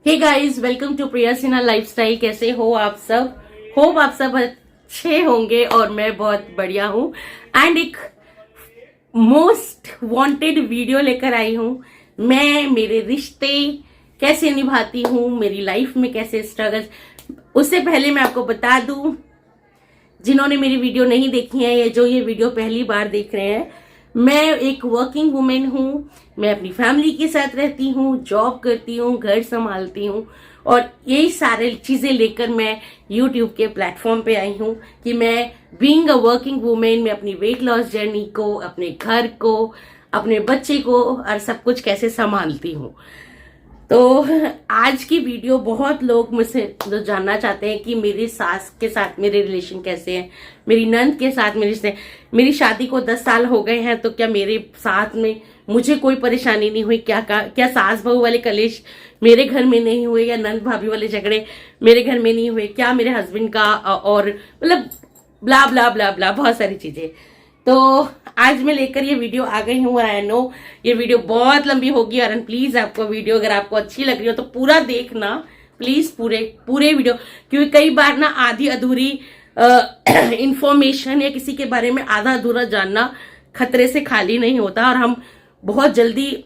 Hey guys, welcome to Priya Sinha lifestyle. कैसे हो आप सब? होप आप सब अच्छे होंगे और मैं बहुत बढ़िया हूँ। एंड एक मोस्ट वांटेड वीडियो लेकर आई हूँ। मैं मेरे रिश्ते कैसे निभाती हूँ, मेरी लाइफ में कैसे स्ट्रगल। उससे पहले मैं आपको बता दूं, जिन्होंने मेरी वीडियो नहीं देखी है या जो ये वीडियो पहली बार देख रहे हैं, मैं एक वर्किंग वुमेन हूँ। मैं अपनी फैमिली के साथ रहती हूँ, जॉब करती हूँ, घर संभालती हूँ और यही सारे चीजें लेकर मैं यूट्यूब के प्लेटफॉर्म पे आई हूँ कि मैं बीइंग अ वर्किंग वुमेन में अपनी वेट लॉस जर्नी को, अपने घर को, अपने बच्चे को और सब कुछ कैसे संभालती हूँ। तो आज की वीडियो बहुत लोग मुझसे जो जानना चाहते हैं कि मेरी सास के साथ मेरे रिलेशन कैसे हैं, मेरी नंद के साथ मेरी शादी को 10 साल हो गए हैं, तो क्या मेरे साथ में मुझे कोई परेशानी नहीं हुई? क्या सास बहू वाले कलेश मेरे घर में नहीं हुए या नंद भाभी वाले झगड़े मेरे घर में नहीं हुए? क्या मेरे हस्बैंड का और मतलब ब्ला ब्ला ब्ला ब्ला बहुत सारी चीजें। तो आज मैं लेकर ये वीडियो आ गई हूँ। आई नो ये वीडियो बहुत लंबी होगी और प्लीज आपको वीडियो अगर आपको अच्छी लग रही हो तो पूरा देखना प्लीज, पूरे वीडियो, क्योंकि कई बार ना आधी अधूरी इंफॉर्मेशन या किसी के बारे में आधा अधूरा जानना खतरे से खाली नहीं होता और हम बहुत जल्दी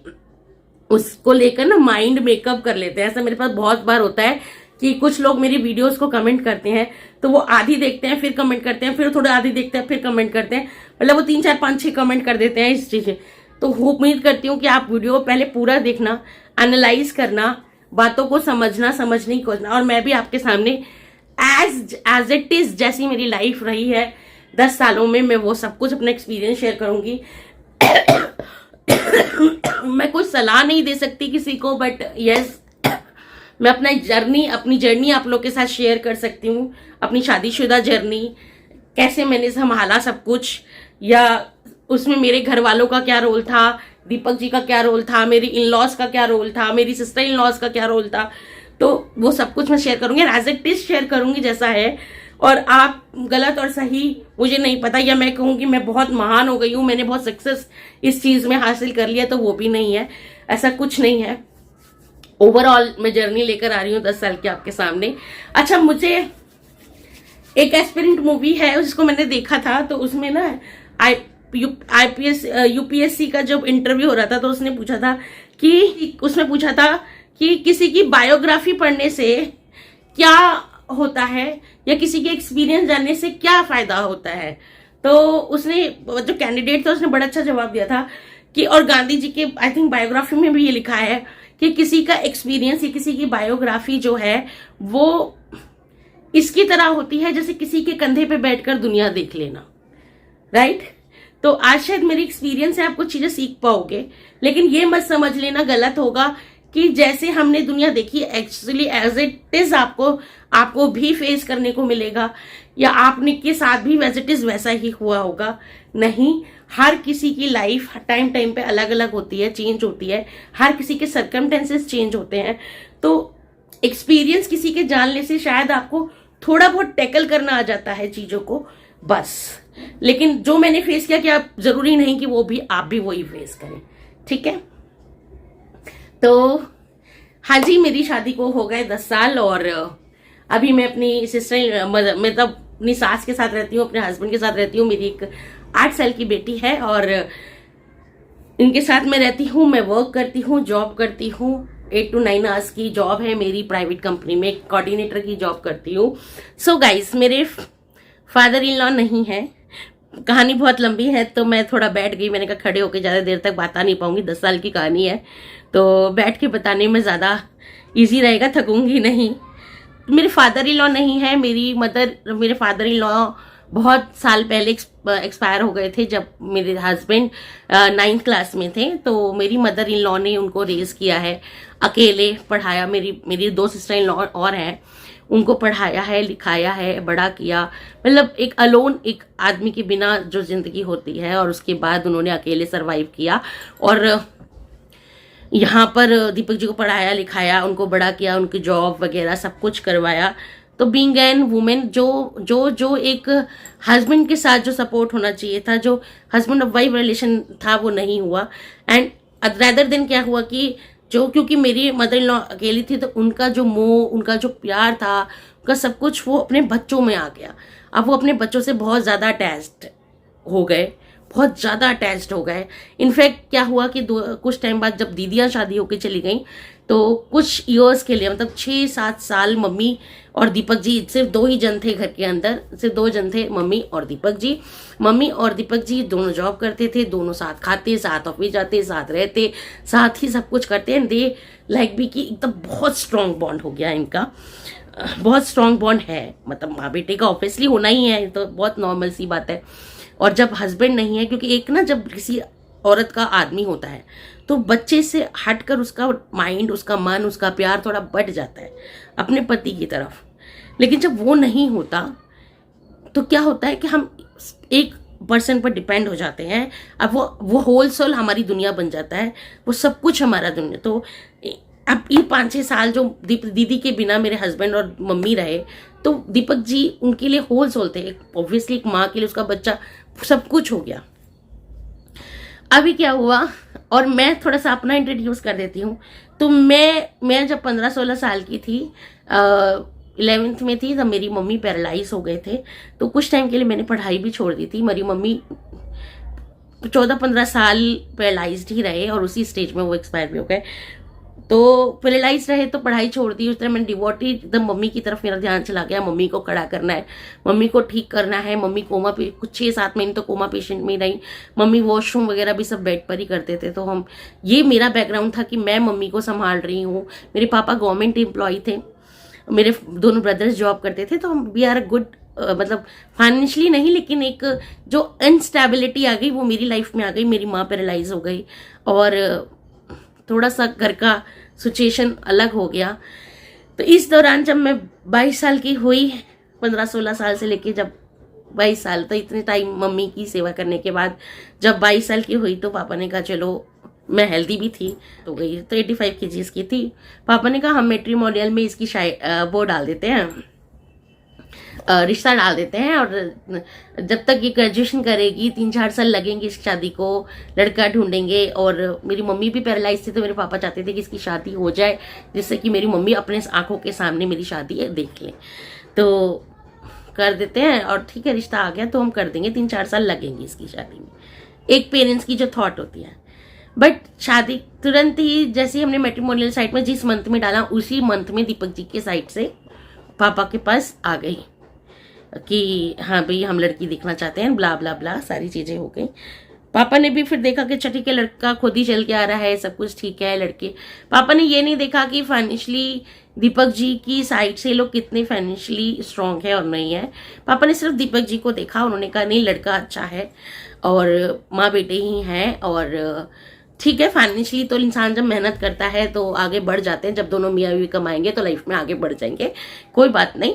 उसको लेकर ना माइंड मेकअप कर लेते हैं। ऐसा मेरे पास बहुत बार होता है कि कुछ लोग मेरी वीडियोस को कमेंट करते हैं तो वो आधी देखते हैं फिर कमेंट करते हैं, फिर थोड़ा आधी देखते हैं फिर कमेंट करते हैं, मतलब वो 3 4 5 6 कमेंट कर देते हैं इस चीज। तो उम्मीद करती हूँ कि आप वीडियो पहले पूरा देखना, एनालाइज करना, बातों को समझने की खोजना। और मैं भी आपके सामने एज इट इज जैसी मेरी लाइफ रही है 10 सालों में, मैं वो सब कुछ अपना एक्सपीरियंस शेयर करूंगी। मैं कुछ सलाह नहीं दे सकती किसी को, बट यस मैं अपनी जर्नी आप लोग के साथ शेयर कर सकती हूँ। अपनी शादीशुदा जर्नी, कैसे मैंने संभाला सब कुछ, या उसमें मेरे घर वालों का क्या रोल था, दीपक जी का क्या रोल था, मेरी इन लॉज का क्या रोल था, मेरी सिस्टर इन लॉज का क्या रोल था। तो वो सब कुछ मैं शेयर करूंगी, एज इट इज शेयर करूंगी जैसा है। और आप गलत और सही मुझे नहीं पता, या मैं कहूंगी मैं बहुत महान हो गई हूँ, मैंने बहुत सक्सेस इस चीज में हासिल कर लिया, तो वो भी नहीं है, ऐसा कुछ नहीं है। ओवरऑल मैं जर्नी लेकर आ रही हूँ 10 साल के आपके सामने। अच्छा, मुझे एक एस्पिरेंट मूवी है जिसको मैंने देखा था, तो उसमें ना यूपीएससी का जब इंटरव्यू हो रहा था तो उसने पूछा था कि किसी की बायोग्राफी पढ़ने से क्या होता है या किसी के एक्सपीरियंस जानने से क्या फायदा होता है। तो उसने, जो कैंडिडेट था, उसने बड़ा अच्छा जवाब दिया था कि, और गांधी जी के आई थिंक बायोग्राफी में भी ये लिखा है कि किसी का एक्सपीरियंस या किसी की बायोग्राफी जो है वो इसकी तरह होती है जैसे किसी के कंधे पे बैठकर दुनिया देख लेना, राइट? तो आज शायद मेरी एक्सपीरियंस से आप कुछ चीजें सीख पाओगे, लेकिन ये मत समझ लेना, गलत होगा कि जैसे हमने दुनिया देखी एक्चुअली एज इट इज आपको भी फेस करने को मिलेगा, या आपने के साथ भी एज इट इज वैसा ही हुआ होगा। नहीं, हर किसी की लाइफ टाइम पे अलग अलग होती है, चेंज होती है, हर किसी के सर्कमटेंसेस चेंज होते हैं। तो एक्सपीरियंस किसी के जानने से शायद आपको थोड़ा बहुत टैकल करना आ जाता है चीजों को, बस। लेकिन जो मैंने फेस किया, कि आप जरूरी नहीं कि आप भी वही फेस करें, ठीक है? तो हाँ जी, मेरी शादी को हो गए 10 साल और अभी मैं अपनी सिस्टर, मतलब अपनी सास के साथ रहती हूँ, अपने हस्बैंड के साथ रहती हूँ। मेरी एक 8 साल की बेटी है और इनके साथ मैं रहती हूँ। मैं वर्क करती हूँ, जॉब करती हूँ, 8 to 9 आवर्स की जॉब है मेरी, प्राइवेट कंपनी में कोऑर्डिनेटर की जॉब करती हूँ। सो गाइस, मेरे फादर इन लॉ नहीं है। कहानी बहुत लंबी है तो मैं थोड़ा बैठ गई, मैंने कहा खड़े होकर ज्यादा देर तक बता नहीं पाऊंगी, 10 साल की कहानी है तो बैठ के बताने में ज्यादा इजी रहेगा, थकूंगी नहीं। मेरे फादर इन लॉ नहीं है। मेरे फादर इन लॉ बहुत साल पहले एक्सपायर हो गए थे जब मेरे हस्बैंड 9th क्लास में थे। तो मेरी मदर इन लॉ ने उनको रेज किया है, अकेले पढ़ाया। मेरी 2 सिस्टर इन लॉ और हैं, उनको पढ़ाया है, लिखाया है, बड़ा किया। मतलब एक अलोन एक आदमी के बिना जो जिंदगी होती है, और उसके बाद उन्होंने अकेले सरवाइव किया और यहाँ पर दीपक जी को पढ़ाया लिखाया, उनको बड़ा किया, उनकी जॉब वगैरह सब कुछ करवाया। तो बीइंग एन वुमेन, जो एक हस्बैंड के साथ जो सपोर्ट होना चाहिए था, जो हस्बैंड और वाइफ रिलेशन था, वो नहीं हुआ। एंड रेदर देन क्या हुआ कि जो, क्योंकि मेरी मदर इन लॉ अकेली थी तो उनका जो मोह, उनका जो प्यार था, उनका सब कुछ वो अपने बच्चों में आ गया। अब वो अपने बच्चों से बहुत ज़्यादा अटैच्ड हो गए, बहुत ज़्यादा अटैच्ड हो गए। इनफैक्ट क्या हुआ कि कुछ टाइम बाद जब दीदियाँ शादी होकर चली गई तो कुछ ईयर्स के लिए, मतलब 6-7 साल मम्मी और दीपक जी, सिर्फ 2 ही जन थे घर के अंदर, सिर्फ 2 जन थे, मम्मी और दीपक जी। मम्मी और दीपक जी दोनों जॉब करते थे, दोनों साथ खाते, साथ ऑफिस जाते, साथ रहते, साथ ही सब कुछ करते हैं। दे लाइक भी कि एकदम बहुत स्ट्रॉन्ग बॉन्ड हो गया इनका, बहुत स्ट्रॉन्ग बॉन्ड है। मतलब माँ बेटे का ऑब्वियसली होना ही है, तो बहुत नॉर्मल सी बात है। और जब हस्बैंड नहीं है, क्योंकि एक ना जब किसी औरत का आदमी होता है तो बच्चे से हटकर उसका माइंड, उसका मन, उसका प्यार थोड़ा बढ़ जाता है अपने पति की तरफ। लेकिन जब वो नहीं होता तो क्या होता है कि हम एक पर्सन पर डिपेंड हो जाते हैं। अब वो होल सोल हमारी दुनिया बन जाता है, वो सब कुछ हमारा दुनिया। तो अब ये 5-6 साल जो दीदी के बिना मेरे हस्बैंड और मम्मी रहे, तो दीपक जी उनके लिए होल सोल थे। ऑब्वियसली एक माँ के लिए उसका बच्चा सब कुछ हो गया। अभी क्या हुआ, और मैं थोड़ा सा अपना इंट्रोड्यूस कर देती हूँ। तो मैं जब 15-16 साल की थी, 11th में थी, तब मेरी मम्मी पैरालाइज हो गए थे। तो कुछ टाइम के लिए मैंने पढ़ाई भी छोड़ दी थी। मेरी मम्मी 14-15 साल पैरालाइज्ड ही रहे और उसी स्टेज में वो एक्सपायर भी हो गए। तो पैरालाइज रहे तो पढ़ाई छोड़ दी। उस तरह मैंने डिवोटी एकदम मम्मी की तरफ मेरा ध्यान चला गया। मम्मी को खड़ा करना है, मम्मी को ठीक करना है। मम्मी कोमा पे कुछ 6-7 महीने तो कोमा पेशेंट में ही रही। मम्मी वॉशरूम वगैरह भी सब बेड पर ही करते थे। तो ये मेरा बैकग्राउंड था कि मैं मम्मी को संभाल रही हूँ। मेरे पापा गवर्नमेंट एम्प्लॉय थे, मेरे दोनों ब्रदर्स जॉब करते थे। तो हम वी आर अ गुड, मतलब फाइनेंशियली नहीं, लेकिन एक जो अनस्टेबिलिटी आ गई वो मेरी लाइफ में आ गई। मेरी माँ पैरालाइज हो गई और थोड़ा सा घर का सिचुएशन अलग हो गया। तो इस दौरान जब मैं 22 साल की हुई, 15-16 साल से लेके जब 22 साल, तो इतने टाइम मम्मी की सेवा करने के बाद जब 22 साल की हुई तो पापा ने कहा चलो, मैं हेल्दी भी थी तो गई, तो 85 kg की थी। पापा ने कहा हम मैट्रिमोनियल में इसकी वो डाल देते हैं, रिश्ता डाल देते हैं, और जब तक ये ग्रेजुएशन करेगी 3-4 साल लगेंगे इस शादी को, लड़का ढूंढेंगे। और मेरी मम्मी भी पैरालाइज थी तो मेरे पापा चाहते थे कि इसकी शादी हो जाए, जिससे कि मेरी मम्मी अपने आंखों के सामने मेरी शादी देख ले। तो कर देते हैं, और ठीक है रिश्ता आ गया तो हम कर देंगे, 3-4 साल लगेंगे इसकी शादी में। एक पेरेंट्स की जो थॉट होती है। बट शादी तुरंत ही, जैसे ही हमने मैट्रिमोनियल साइट में जिस मंथ में डाला, उसी मंथ में दीपक जी के साइड से पापा के पास आ गई कि हाँ भाई हम लड़की देखना चाहते हैं, ब्ला ब्ला ब्ला सारी चीजें हो गई। पापा ने भी फिर देखा कि ठीक है लड़का खुद ही चल के आ रहा है, सब कुछ ठीक है। लड़के, पापा ने ये नहीं देखा कि फाइनेंशियली दीपक जी की साइड से लोग कितने फाइनेंशियली स्ट्रांग है और नहीं है। पापा ने सिर्फ दीपक जी को देखा, उन्होंने कहा नहीं लड़का अच्छा है और माँ बेटे ही हैं, और ठीक है फाइनेंशियली तो इंसान जब मेहनत करता है तो आगे बढ़ जाते हैं। जब दोनों मियाँ बीवी कमाएंगे तो लाइफ में आगे बढ़ जाएंगे, कोई बात नहीं।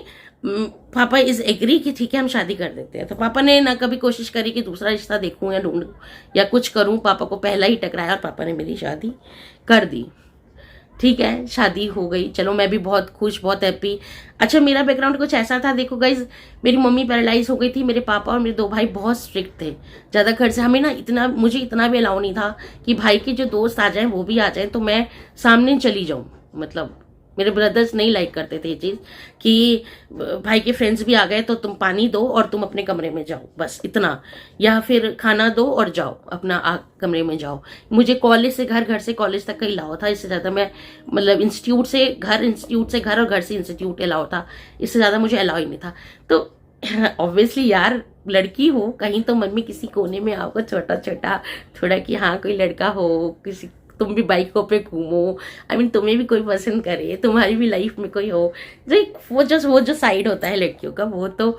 पापा इज एग्री कि ठीक है हम शादी कर देते हैं। तो पापा ने ना कभी कोशिश करी कि दूसरा रिश्ता देखूं या ढूंढूं या कुछ करूं। पापा को पहला ही टकराया और पापा ने मेरी शादी कर दी। ठीक है शादी हो गई, चलो मैं भी बहुत खुश, बहुत हैप्पी। अच्छा मेरा बैकग्राउंड कुछ ऐसा था, देखो गाइज, मेरी मम्मी पैरालाइज हो गई थी, मेरे पापा और मेरे 2 भाई बहुत स्ट्रिक्ट थे, ज़्यादा घर से हमें ना मुझे इतना भी अलाउ नहीं था कि भाई के जो दोस्त आ जाएं वो भी आ जाएं तो मैं सामने चली जाऊं। मतलब मेरे ब्रदर्स नहीं लाइक करते थे ये चीज़ कि भाई के फ्रेंड्स भी आ गए तो तुम पानी दो और तुम अपने कमरे में जाओ, बस इतना, या फिर खाना दो और जाओ अपना कमरे में जाओ। मुझे कॉलेज से घर, घर से कॉलेज तक का अलाउ था, इससे ज़्यादा मैं मतलब इंस्टीट्यूट से घर और घर से इंस्टीट्यूट अलाउ था, इससे ज़्यादा मुझे अलाउ ही नहीं था। तो ऑब्वियसली यार लड़की हो कहीं तो मन में किसी कोने में आओगे छोटा छोटा थोड़ा कि हाँ कोई लड़का हो, किसी तुम भी बाइकों पे घूमो, तुम्हें भी कोई पसंद करे, तुम्हारी भी लाइफ में कोई हो, जो वो जो साइड होता है लड़कियों का वो तो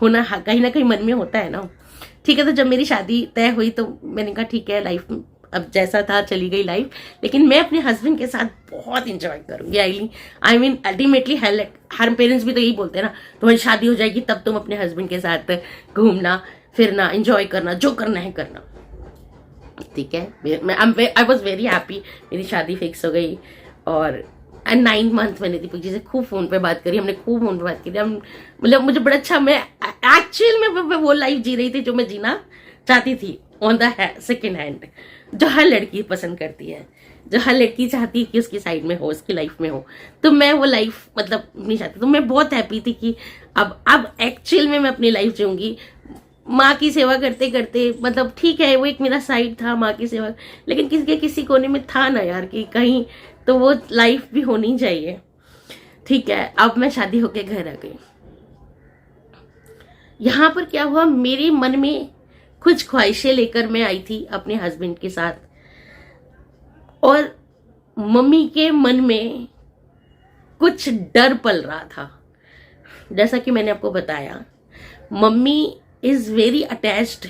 होना कहीं ना कहीं मन में होता है ना। ठीक है, तो जब मेरी शादी तय हुई तो मैंने कहा ठीक है लाइफ अब जैसा था चली गई लाइफ, लेकिन मैं अपने हस्बैंड के साथ बहुत इंजॉय करूंगी। अल्टीमेटली हर पेरेंट्स भी तो यही बोलते हैं ना, तुम्हारी शादी हो जाएगी तब तुम अपने हस्बैंड के साथ घूमना फिरना एंजॉय करना, जो करना है करना। ठीक है, आई वॉज वेरी हैप्पी, मेरी शादी फिक्स हो गई। और 9 मंथ मैंने दीपक जी से खूब फोन पे बात करी, हमने खूब फोन पे बात करी। मतलब मुझे बड़ा अच्छा, मैं एक्चुअल में वो लाइफ जी रही थी जो मैं जीना चाहती थी ऑन द सेकेंड हैंड, जो हर लड़की पसंद करती है। जो हर लड़की चाहती है कि उसकी साइड में हो, उसकी लाइफ में हो। तो मैं वो लाइफ मतलब नहीं चाहती। तो मैं बहुत हैप्पी थी कि अब एक्चुअल में मैं अपनी लाइफ जीऊंगी माँ की सेवा करते करते। मतलब ठीक है वो एक मेरा साइड था माँ की सेवा, लेकिन किसी के किसी कोने में था ना यार कि कहीं तो वो लाइफ भी होनी चाहिए। ठीक है, अब मैं शादी होके घर आ गई। यहाँ पर क्या हुआ, मेरे मन में कुछ ख्वाहिशें लेकर मैं आई थी अपने हस्बैंड के साथ, और मम्मी के मन में कुछ डर पल रहा था। जैसा कि मैंने आपको बताया, mummy is very attached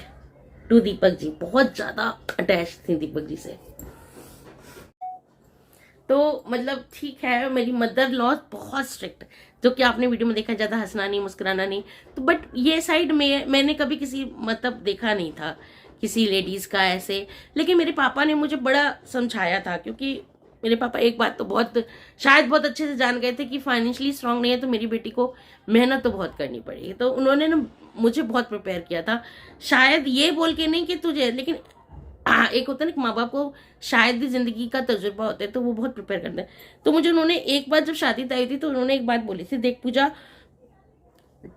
to Deepak ji, बहुत ज्यादा अटैच्ड थी दीपक जी से। तो मतलब ठीक है, मेरी मदर लॉ बहुत स्ट्रिक्ट, जो कि आपने वीडियो में देखा, ज्यादा हंसना नहीं मुस्कुराना नहीं। तो बट ये साइड में मैंने कभी किसी मतलब देखा नहीं था किसी लेडीज का ऐसे। लेकिन मेरे पापा ने मुझे बड़ा समझाया था, क्योंकि मेरे पापा एक बात तो शायद बहुत अच्छे से जान गए थे कि फाइनेंशियली स्ट्रांग नहीं है तो मेरी बेटी को मेहनत तो बहुत करनी पड़ेगी। तो उन्होंने ना मुझे बहुत प्रिपेयर किया था, शायद ये बोल के नहीं कि तुझे, लेकिन एक होता है ना कि माँ बाप को शायद भी जिंदगी का तजुर्बा होता है तो वो बहुत प्रिपेयर करते हैं। तो मुझे उन्होंने एक बार जब शादी तय थी तो उन्होंने एक बात बोली थी, देख पूजा,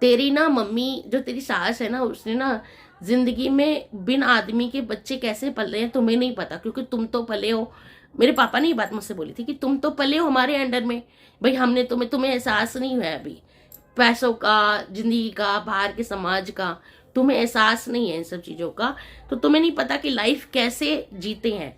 तेरी ना मम्मी जो तेरी सास है ना, उसने ना जिंदगी में बिन आदमी के बच्चे कैसे पल रहे हैं तुम्हें नहीं पता, क्योंकि तुम तो पले हो। मेरे पापा ने ये बात मुझसे बोली थी कि तुम तो पले हो हमारे अंडर में, भाई हमने तुम्हें एहसास नहीं हुआ अभी पैसों का, जिंदगी का, बाहर के समाज का, तुम्हें एहसास नहीं है इन सब चीजों का। तो तुम्हें नहीं पता कि लाइफ कैसे जीते हैं,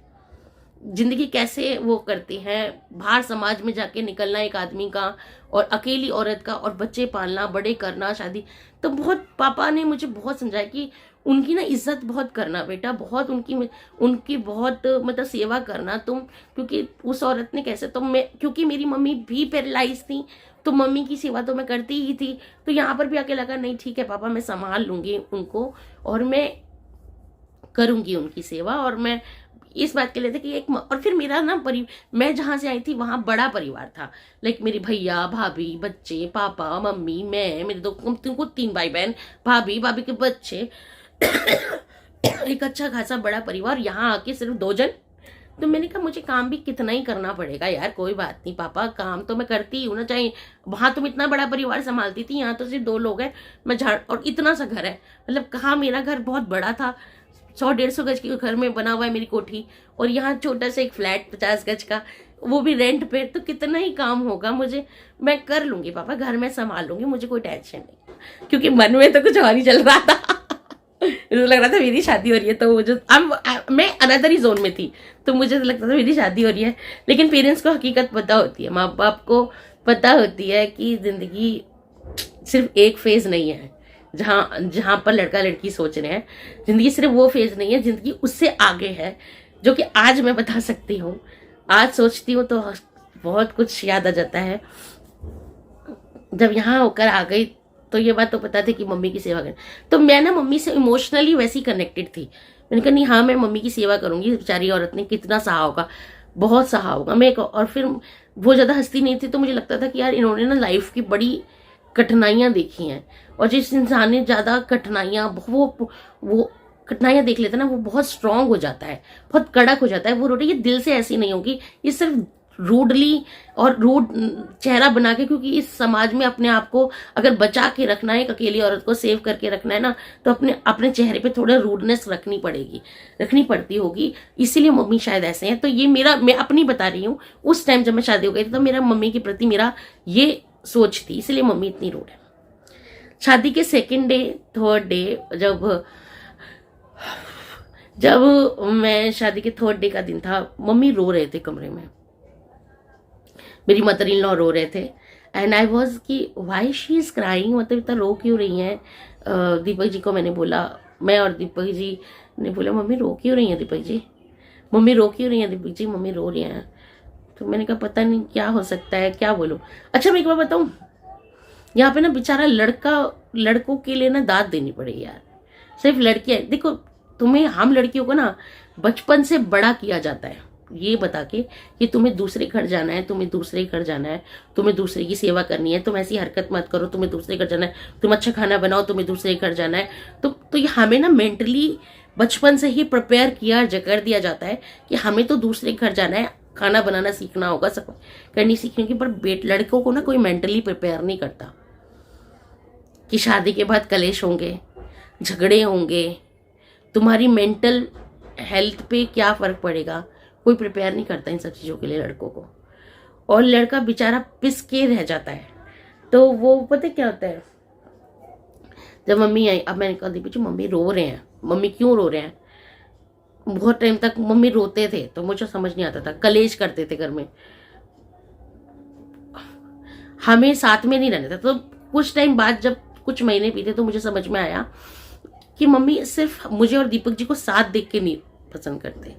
जिंदगी कैसे वो करते हैं, बाहर समाज में जाके निकलना एक आदमी का, और अकेली औरत का, और बच्चे पालना, बड़े करना, शादी। तो बहुत पापा ने मुझे बहुत समझाया कि उनकी ना इज्जत बहुत करना बेटा, बहुत उनकी बहुत मतलब सेवा करना तुम, क्योंकि उस औरत ने कैसे, तो मैं, क्योंकि मेरी मम्मी भी पैरालाइज थी तो मम्मी की सेवा तो मैं करती ही थी। तो यहाँ पर भी आके लगा नहीं ठीक है पापा, मैं संभाल लूंगी उनको और मैं करूंगी उनकी सेवा। और मैं इस बात के लिए थे कि एक, और फिर मेरा ना मैं जहां से आई थी वहां बड़ा परिवार था, लाइक मेरे भैया भाभी, बच्चे, पापा मम्मी, मैं, मेरे तुमको 3 भाई बहन, भाभी के बच्चे एक अच्छा खासा बड़ा परिवार। यहाँ आके सिर्फ 2 जन। तो मैंने कहा मुझे काम भी कितना ही करना पड़ेगा यार, कोई बात नहीं पापा, काम तो मैं करती ही हूँ ना, चाहे वहां तुम इतना बड़ा परिवार संभालती थी, यहाँ तो सिर्फ 2 लोग हैं, मैं झाड़, और इतना सा घर है। मतलब कहा मेरा घर बहुत बड़ा था, 100-150 गज के घर में बना हुआ है मेरी कोठी, और यहाँ छोटा सा एक फ्लैट 50 गज का, वो भी रेंट पे। तो कितना ही काम होगा मुझे, मैं कर लूंगी पापा, घर में संभाल लूंगी, मुझे कोई टेंशन नहीं। क्योंकि मन में तो कुछ और ही चल रहा था मुझे लग रहा था मेरी शादी हो रही है, तो मुझे मैं अनदर ही जोन में थी, तो मुझे तो लगता था मेरी शादी हो रही है। लेकिन पेरेंट्स को हकीकत पता होती है, माँ बाप को पता होती है कि जिंदगी सिर्फ एक फेज नहीं है जहां पर लड़का लड़की सोच रहे हैं। जिंदगी सिर्फ वो फेज नहीं है, जिंदगी उससे आगे है, जो कि आज मैं बता सकती हूँ। आज सोचती हूँ तो बहुत कुछ याद आ जाता है। जब यहाँ होकर आ गई तो ये बात तो पता थी कि मम्मी की सेवा करें, तो मैं ना मम्मी से इमोशनली वैसी कनेक्टेड थी। मैंने कहा नहीं हाँ मैं मम्मी की सेवा करूंगी, बेचारी औरत ने कितना सहा होगा, बहुत सहा होगा मैं। और फिर वो ज्यादा हंसती नहीं थी, तो मुझे लगता था कि यार इन्होंने ना लाइफ की बड़ी कठिनाइयां देखी हैं, और जिस इंसान ने ज्यादा कठिनाइयां वो कठिनाइयां देख लेता है ना, वो बहुत स्ट्रांग हो जाता है, बहुत कड़क हो जाता है। वो रोटी ये दिल से ऐसी नहीं होगी, ये सिर्फ रूडली और रूड चेहरा बना के, क्योंकि इस समाज में अपने आप को अगर बचा के रखना है, एक अकेली औरत को सेव करके रखना है ना, तो अपने चेहरे पे थोड़ा रूडनेस रखनी पड़ती होगी। इसीलिए मम्मी शायद ऐसे हैं। तो ये मैं अपनी बता रही हूँ, उस टाइम जब मैं शादी हो गई थी तो मेरा मम्मी के प्रति मेरा ये सोच थी, इसलिए मम्मी इतनी रूड है। शादी के 2nd डे 3rd डे जब मैं शादी के 3rd डे का दिन था, मम्मी रो रहे थे कमरे में, मेरी मदर इन लॉ रो रहे थे। एंड आई वॉज कि वाई शी इज क्राइंग, मतलब इतना रो क्यों रही हैं। दीपक जी को मैंने बोला, मैं और दीपक जी ने बोला मम्मी रो क्यों रही हैं दीपक जी, मम्मी रो क्यों रही हैं दीपक जी, मम्मी रो रही हैं। तो मैंने कहा पता नहीं क्या हो सकता है, क्या बोलूं। अच्छा मैं एक बार बताऊं, यहाँ पे ना बेचारा लड़कों के लिए ना दाद देनी पड़ेगी यार, सिर्फ लड़कियां। देखो तुम्हें, हम लड़कियों को ना बचपन से बड़ा किया जाता है ये बता के कि तुम्हें दूसरे घर जाना है, तुम्हें दूसरे घर जाना है, तुम्हें दूसरे की सेवा करनी है, तुम ऐसी हरकत मत करो, तुम्हें दूसरे घर जाना है, तुम अच्छा खाना बनाओ, तुम्हें दूसरे घर जाना है। तो ये हमें ना मेंटली बचपन से ही प्रिपेयर कर दिया जाता है कि हमें तो दूसरे घर जाना है, खाना बनाना सीखना होगा, सब करनी सीखनी होगी, पर लड़कों को ना कोई मेंटली प्रिपेयर नहीं करता कि शादी के बाद कलेश होंगे, झगड़े होंगे, तुम्हारी मेंटल हेल्थ पे क्या फ़र्क पड़ेगा। कोई प्रिपेयर नहीं करता इन सब चीज़ों के लिए लड़कों को, और लड़का बेचारा पिस के रह जाता है। तो वो पता क्या होता है, जब मम्मी आई, अब मैंने कहा दीपू जी मम्मी रो रहे हैं, मम्मी क्यों रो रहे हैं। बहुत टाइम तक मम्मी रोते थे तो मुझे समझ नहीं आता था, कलेश करते थे घर में, हमें साथ में नहीं रहने था। तो कुछ टाइम बाद जब कुछ महीने बीते तो मुझे समझ में आया कि मम्मी सिर्फ मुझे और दीपक जी को साथ देख के नहीं पसंद करते,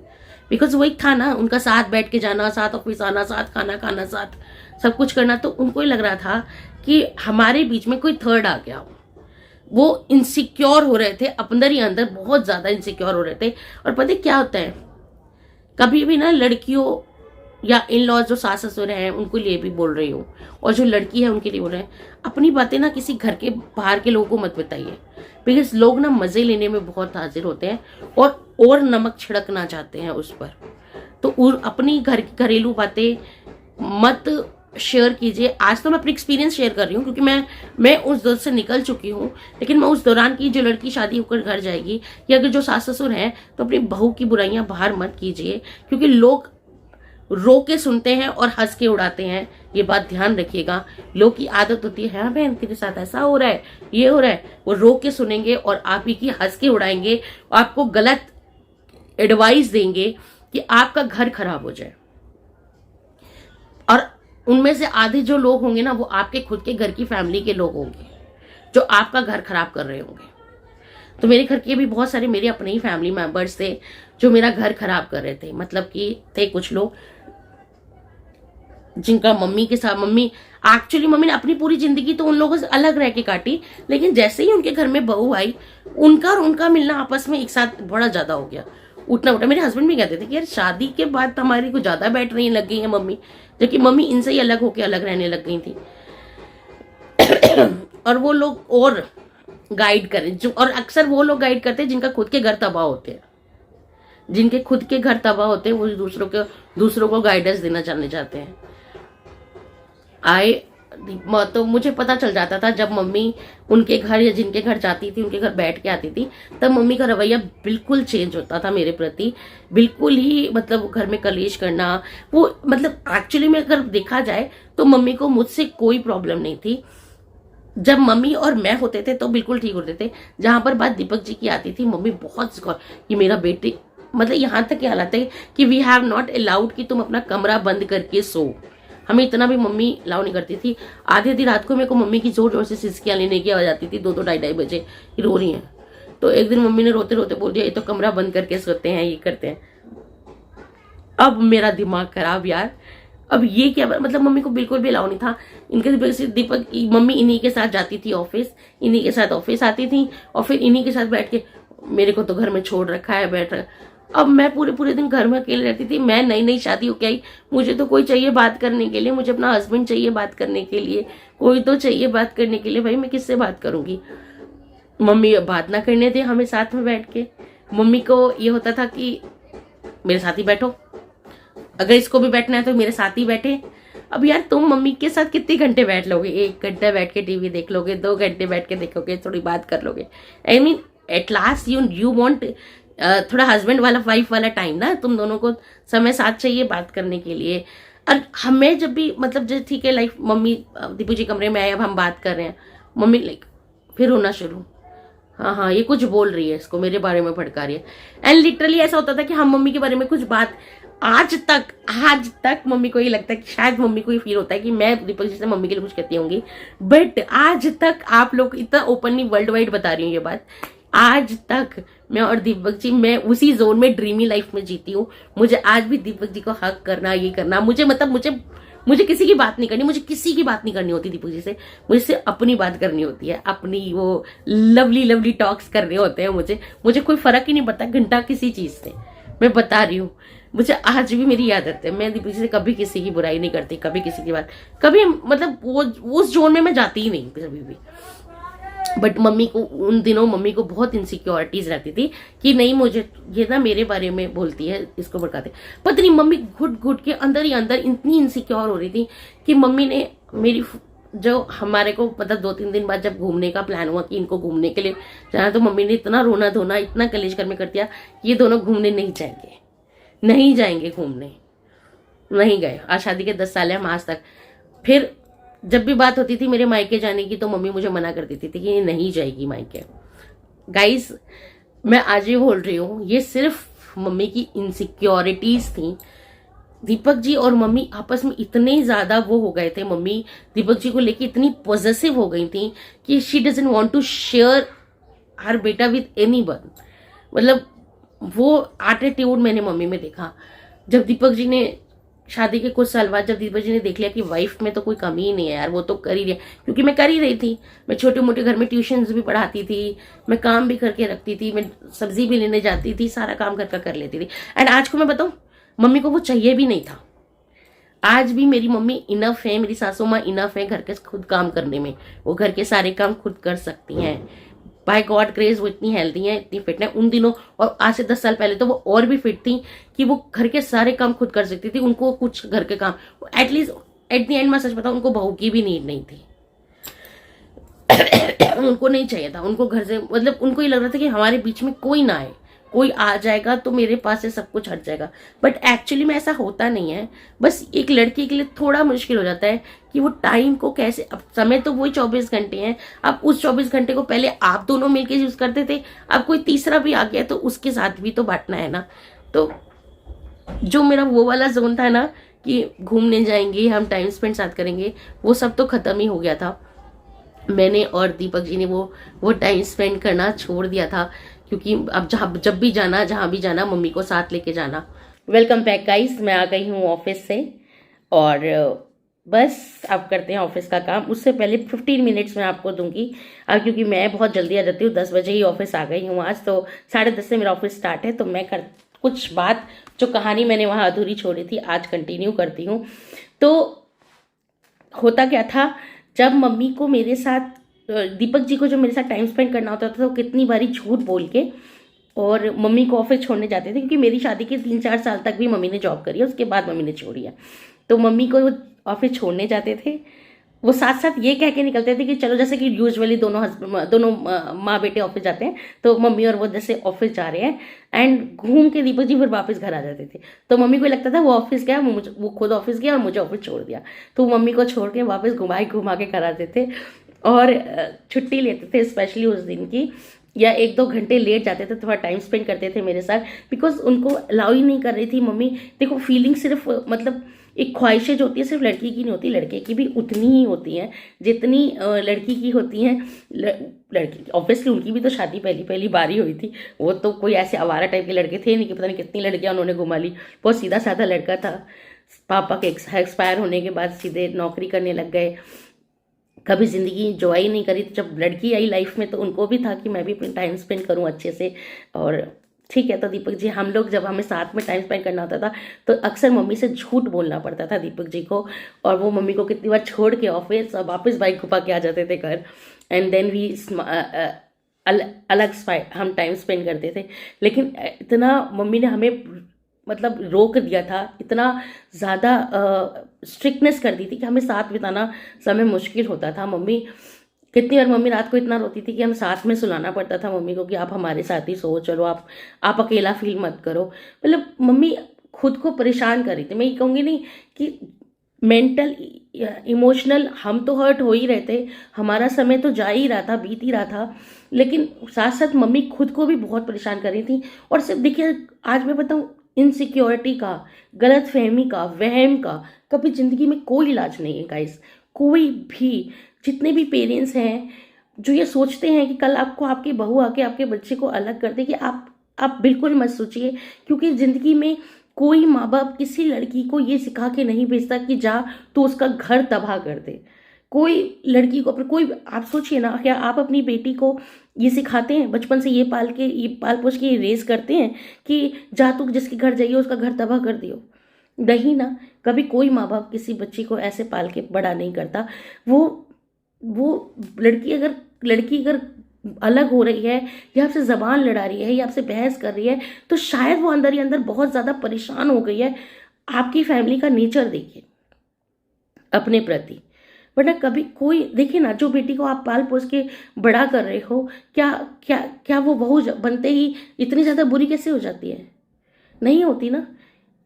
बिकॉज वही था ना, उनका साथ बैठ के जाना, साथ ऑफिस आना, साथ खाना खाना, साथ सब कुछ करना। तो उनको ही लग रहा था कि हमारे बीच में कोई थर्ड आ गया। वो इनसिक्योर हो रहे थे, अंदर ही अंदर बहुत ज्यादा इनसिक्योर हो रहे थे। और पता क्या होता है, कभी भी ना लड़कियों या इन लॉज जो सास ससुर हैं उनको लिए भी बोल रही हूँ, और जो लड़की है उनके लिए बोल रहे हैं, अपनी बातें ना किसी घर के बाहर के लोगों को मत बताइए, बिकॉज लोग ना मजे लेने में बहुत हाजिर होते हैं और नमक छिड़कना चाहते हैं उस पर। तो अपनी घर की घरेलू बातें मत शेयर कीजिए। आज तो मैं अपनी एक्सपीरियंस शेयर कर रही हूँ क्योंकि मैं उस दौर से निकल चुकी हूँ, लेकिन मैं उस दौरान की जो लड़की शादी होकर घर जाएगी या अगर जो सास ससुर हैं तो अपनी बहू की बुराइयां बाहर मत कीजिए, क्योंकि लोग रो के सुनते हैं और हंस के उड़ाते हैं। ये बात ध्यान रखिएगा, लोग की आदत होती है, हाँ बहन तेरे साथ ऐसा हो रहा है, ये हो रहा है, वो रो के सुनेंगे और आप ही की हंस के उड़ाएंगे, आपको गलत एडवाइस देंगे कि आपका घर खराब हो जाए। और उनमें से आधे जो लोग होंगे ना वो आपके खुद के घर की फैमिली के लोग होंगे जो आपका घर खराब कर रहे होंगे। तो मेरे घर के भी बहुत सारे मेरे अपने ही फैमिली मेंबर्स थे जो मेरा घर खराब कर रहे थे। मतलब कि थे कुछ लोग जिनका मम्मी के साथ मम्मी ने अपनी पूरी जिंदगी तो उन लोगों से अलग रह के काटी, लेकिन जैसे ही उनके घर में बहू आई उनका और उनका मिलना आपस में एक साथ बड़ा ज्यादा हो गया, उठना उठा। मेरे हस्बैंड भी कहते थे कि यार शादी के बाद हमारी कुछ ज्यादा बैठने लग गई है मम्मी, जबकि मम्मी इनसे ही अलग होके अलग रहने लग गई थी। और वो लोग और गाइड करें जो, और अक्सर वो लोग गाइड करते हैं जिनका खुद के घर तबाह होते हैं, जिनके खुद के घर तबाह होते हैं वो दूसरों को गाइडेंस देना चाहते हैं। तो मुझे पता चल जाता था जब मम्मी उनके घर या जिनके घर जाती थी उनके घर बैठ के आती थी, तब मम्मी का रवैया बिल्कुल चेंज होता था मेरे प्रति, बिल्कुल ही मतलब घर में कलेश करना। वो मतलब एक्चुअली में अगर देखा जाए तो मम्मी को मुझसे कोई प्रॉब्लम नहीं थी। जब मम्मी और मैं होते थे तो बिल्कुल ठीक होते थे। जहां पर बात दीपक जी की आती थी, मम्मी बहुत कि मेरा बेटे, मतलब यहाँ तक की हालत है कि वी हैव नॉट अलाउड कि तुम अपना कमरा बंद करके सो। हमें इतना भी मम्मी अलाउ नहीं करती थी। आधी रात को मेरे को मम्मी की जोर जोर से सिसकियां लेने की आवाज आती थी, 2-2 ढाई बजे कि रो रही हैं। तो एक दिन मम्मी ने रोते रोते बोल दिया ये तो कमरा बंद करके सोते हैं, ये करते हैं। अब मेरा दिमाग खराब यार, अब ये क्या, मतलब मम्मी को बिल्कुल भी अलाउ नहीं था। इनके दीपक मम्मी इन्हीं के साथ जाती थी ऑफिस, इन्हीं के साथ ऑफिस आती थी और फिर इन्हीं के साथ बैठ के, मेरे को तो घर में छोड़ रखा है, बैठ रखा। अब मैं पूरे दिन घर में अकेले रहती थी। मैं नई शादी होके आई, मुझे तो कोई चाहिए बात करने के लिए, मुझे अपना हस्बैंड चाहिए बात करने के लिए, कोई तो चाहिए बात करने के लिए। भाई मैं किससे बात करूंगी, मम्मी बात ना करने दे हमें साथ में बैठ के। मम्मी को ये होता था कि मेरे साथ ही बैठो, अगर इसको भी बैठना है तो मेरे साथ ही बैठे। अब यार तुम मम्मी के साथ कितने घंटे बैठ लोगे, 1 घंटा बैठ के टीवी देख लोगे, 2 घंटे बैठ के देखोगे, थोड़ी बात कर लोगे। I mean at last you want थोड़ा हस्बैंड वाला वाइफ वाला टाइम ना, तुम दोनों को समय साथ चाहिए बात करने के लिए। और हमें जब भी मतलब जब ठीक है लाइफ, मम्मी दीपू जी कमरे में आए, अब हम बात कर रहे हैं, मम्मी लाइक फिर होना शुरू, हाँ ये कुछ बोल रही है, इसको मेरे बारे में भड़का रही है। एंड लिटरली ऐसा होता था कि हम मम्मी के बारे में कुछ बात, आज तक मम्मी को ये लगता है कि शायद मम्मी को ये फील होता है कि मैं दीपक जी से मम्मी के लिए कुछ कहती होंगी, बट आज तक आप लोग इतना ओपनली वर्ल्ड वाइड बता रही हूँ ये बात, आज तक मैं और दीपक जी, मैं उसी जोन में ड्रीमी लाइफ में जीती हूँ। मुझे आज भी दीपक जी को हक करना, ये करना, मुझे किसी की बात नहीं करनी, मुझे किसी की बात नहीं करनी होती दीपक जी से, मुझसे अपनी बात करनी होती है, अपनी वो लवली टॉक्स करने होते हैं। मुझे कोई फर्क ही नहीं पड़ता घंटा किसी चीज से, मैं बता रही हूँ। मुझे आज भी मेरी आदत है, मैं दीपक जी से कभी किसी की बुराई नहीं करती, कभी किसी की बात, कभी मतलब वो उस जोन में मैं जाती ही नहीं कभी भी। बट मम्मी को उन दिनों मम्मी को बहुत इनसिक्योरिटीज रहती थी कि नहीं, मुझे ये ना मेरे बारे में बोलती है, इसको भड़काते। पता नहीं मम्मी घुट घुट के अंदर ही अंदर इतनी इनसिक्योर हो रही थी कि मम्मी ने मेरी, जो हमारे को पता 2-3 दिन बाद जब घूमने का प्लान हुआ कि इनको घूमने के लिए जाना, तो मम्मी ने इतना रोना धोना, इतना कलेश कर में कर दिया, ये दोनों घूमने नहीं जाएंगे, नहीं जाएंगे घूमने। नहीं गए। आज शादी के 10 साल है, हम आज तक। फिर जब भी बात होती थी मेरे मायके जाने की, तो मम्मी मुझे मना कर देती थी कि ये नहीं जाएगी मायके। गाइस, मैं आज ही बोल रही हूँ, ये सिर्फ मम्मी की इनसिक्योरिटीज थी। दीपक जी और मम्मी आपस में इतने ज्यादा वो हो गए थे, मम्मी दीपक जी को लेके इतनी पॉजिटिव हो गई थी कि she doesn't want to share her बेटा विद एनीवन। मतलब वो एटीट्यूड मैंने मम्मी में देखा। जब दीपक जी ने शादी के कुछ साल बाद, जब दीपक जी ने देख लिया कि वाइफ में तो कोई कमी ही नहीं है यार, वो तो कर ही रही है, क्योंकि मैं कर ही रही थी। मैं छोटे मोटे घर में ट्यूशन्स भी पढ़ाती थी, मैं काम भी करके रखती थी, मैं सब्जी भी लेने जाती थी, सारा काम घर का कर लेती थी। एंड आज को मैं बताऊं, मम्मी को वो चाहिए भी नहीं था। आज भी मेरी मम्मी इनफ है, मेरी सासू माँ इनफ है घर के खुद काम करने में। वो घर के सारे काम खुद कर सकती हैं। बाय गॉड ग्रेस वो इतनी हेल्दी हैं, इतनी फिट हैं। उन दिनों और आज से 10 साल पहले तो वो और भी फिट थी कि वो घर के सारे काम खुद कर सकती थी। उनको कुछ घर के काम, एटलीस्ट एट द एंड मैं सच बताऊं, उनको बहू की भी नीड नहीं थी। उनको नहीं चाहिए था, उनको घर से, मतलब उनको ये लग रहा था कि हमारे बीच में कोई ना आए, कोई आ जाएगा तो मेरे पास से सब कुछ हट जाएगा। बट एक्चुअली में ऐसा होता नहीं है। बस एक लड़की के लिए थोड़ा मुश्किल हो जाता है कि वो टाइम को कैसे, अब समय तो वही 24 घंटे हैं, अब उस 24 घंटे को पहले आप दोनों मिलकर यूज करते थे, अब कोई तीसरा भी आ गया तो उसके साथ भी तो बांटना है ना। तो जो मेरा वो वाला जोन था ना कि घूमने जाएंगे, हम टाइम स्पेंड साथ करेंगे, वो सब तो खत्म ही हो गया था। मैंने और दीपक जी ने वो टाइम स्पेंड करना छोड़ दिया था, क्योंकि अब जब भी जाना, जहां भी जाना, मम्मी को साथ लेके जाना। वेलकम बैक गाइस, मैं आ गई हूँ ऑफिस से और बस अब करते हैं ऑफिस का काम। उससे पहले 15 मिनट्स में आपको दूंगी, अब क्योंकि मैं बहुत जल्दी आ जाती हूँ, 10 बजे ही ऑफिस आ गई हूँ आज, तो 10:30 से मेरा ऑफिस स्टार्ट है। तो मैं कुछ बात, जो कहानी मैंने वहाँ अधूरी छोड़ी थी, आज कंटिन्यू करती हूँ। तो होता क्या था, जब मम्मी को मेरे साथ, दीपक जी को जो मेरे साथ टाइम स्पेंड करना होता था, तो कितनी बारी झूठ बोल के और मम्मी को ऑफिस छोड़ने जाते थे, क्योंकि मेरी शादी के 3-4 साल तक भी मम्मी ने जॉब करी है, उसके बाद मम्मी ने छोड़ी है। तो मम्मी को ऑफिस छोड़ने जाते थे, वो साथ साथ ये कह के निकलते थे कि चलो, जैसे कि यूजुअली दोनों माँ बेटे ऑफिस जाते हैं, तो मम्मी और वो जैसे ऑफिस जा रहे हैं, एंड घूम के दीपक जी फिर वापस घर आ जाते थे। तो मम्मी को लगता था वो ऑफिस गया, वो खुद ऑफिस गया और मुझे ऑफिस छोड़ दिया। तो मम्मी को छोड़ के वापस घुमा के घर आते थे और छुट्टी लेते थे, स्पेशली उस दिन की, या 1-2 घंटे लेट जाते थे, थोड़ा टाइम स्पेंड करते थे मेरे साथ, बिकॉज उनको अलाउ ही नहीं कर रही थी मम्मी। देखो, फीलिंग सिर्फ, मतलब एक ख्वाहिशें जो होती है सिर्फ लड़की की नहीं होती, लड़के की भी उतनी ही होती हैं जितनी लड़की की होती हैं। लड़की ऑब्वियसली, उनकी भी तो शादी पहली बारी हुई थी, वो तो कोई ऐसे आवारा टाइप के लड़के थे नहीं कि पता नहीं कितनी लड़कियां उन्होंने घुमा ली। बहुत सीधा साधा लड़का था, पापा के एक्सपायर होने के बाद सीधे नौकरी करने लग गए, कभी ज़िंदगी एंजॉय नहीं करी। तो जब लड़की आई लाइफ में, तो उनको भी था कि मैं भी अपना टाइम स्पेंड करूं अच्छे से। और ठीक है, तो दीपक जी, हम लोग जब हमें साथ में टाइम स्पेंड करना होता था, तो अक्सर मम्मी से झूठ बोलना पड़ता था दीपक जी को, और वो मम्मी को कितनी बार छोड़ के ऑफिस और वापस बाइक घुपा के आ जाते थे घर, एंड देन वी अलग हम टाइम स्पेंड करते थे। लेकिन इतना मम्मी ने हमें, मतलब रोक दिया था, इतना ज़्यादा स्ट्रिक्टनेस कर दी थी कि हमें साथ बिताना समय मुश्किल होता था। मम्मी, कितनी बार मम्मी रात को इतना रोती थी कि हम साथ में सुलाना पड़ता था मम्मी को कि आप हमारे साथ ही सो, चलो आप अकेला फील मत करो। मतलब मम्मी खुद को परेशान कर रही थी। मैं ये कहूँगी नहीं कि मेंटल इमोशनल हम तो हर्ट हो ही रहे थे, हमारा समय तो जा ही रहा था, बीत ही रहा था, लेकिन साथ साथ मम्मी खुद को भी बहुत परेशान कर रही थी। और सिर्फ देखिए, आज मैं बताऊँ, इनसिक्योरिटी का, गलत फहमी का, वहम का कभी जिंदगी में कोई इलाज नहीं है गाइस। कोई भी, जितने भी पेरेंट्स हैं जो ये सोचते हैं कि कल आपको आपकी बहू आके आपके बच्चे को अलग कर देगी, आप बिल्कुल मत सोचिए, क्योंकि जिंदगी में कोई माँ बाप किसी लड़की को ये सिखा के नहीं भेजता कि जा तो उसका घर तबाह कर दे। कोई लड़की को, कोई, आप सोचिए ना, क्या आप अपनी बेटी को ये सिखाते हैं बचपन से, ये पाल पोछ के रेस करते हैं कि जा तू जिसके घर जाइए उसका घर तबाह कर दियो? नहीं ना, कभी कोई माँ बाप किसी बच्ची को ऐसे पाल के बड़ा नहीं करता। वो लड़की अगर लड़की अगर अलग हो रही है या आपसे जबान लड़ा रही है या आपसे बहस कर रही है, तो शायद वो अंदर ही अंदर बहुत ज्यादा परेशान हो गई है। आपकी फैमिली का नेचर देखिए अपने प्रति। वरना कभी कोई देखिए ना, जो बेटी को आप पाल पोस के बड़ा कर रहे हो, क्या क्या क्या वो बहू बनते ही इतनी ज्यादा बुरी कैसे हो जाती है? नहीं होती ना,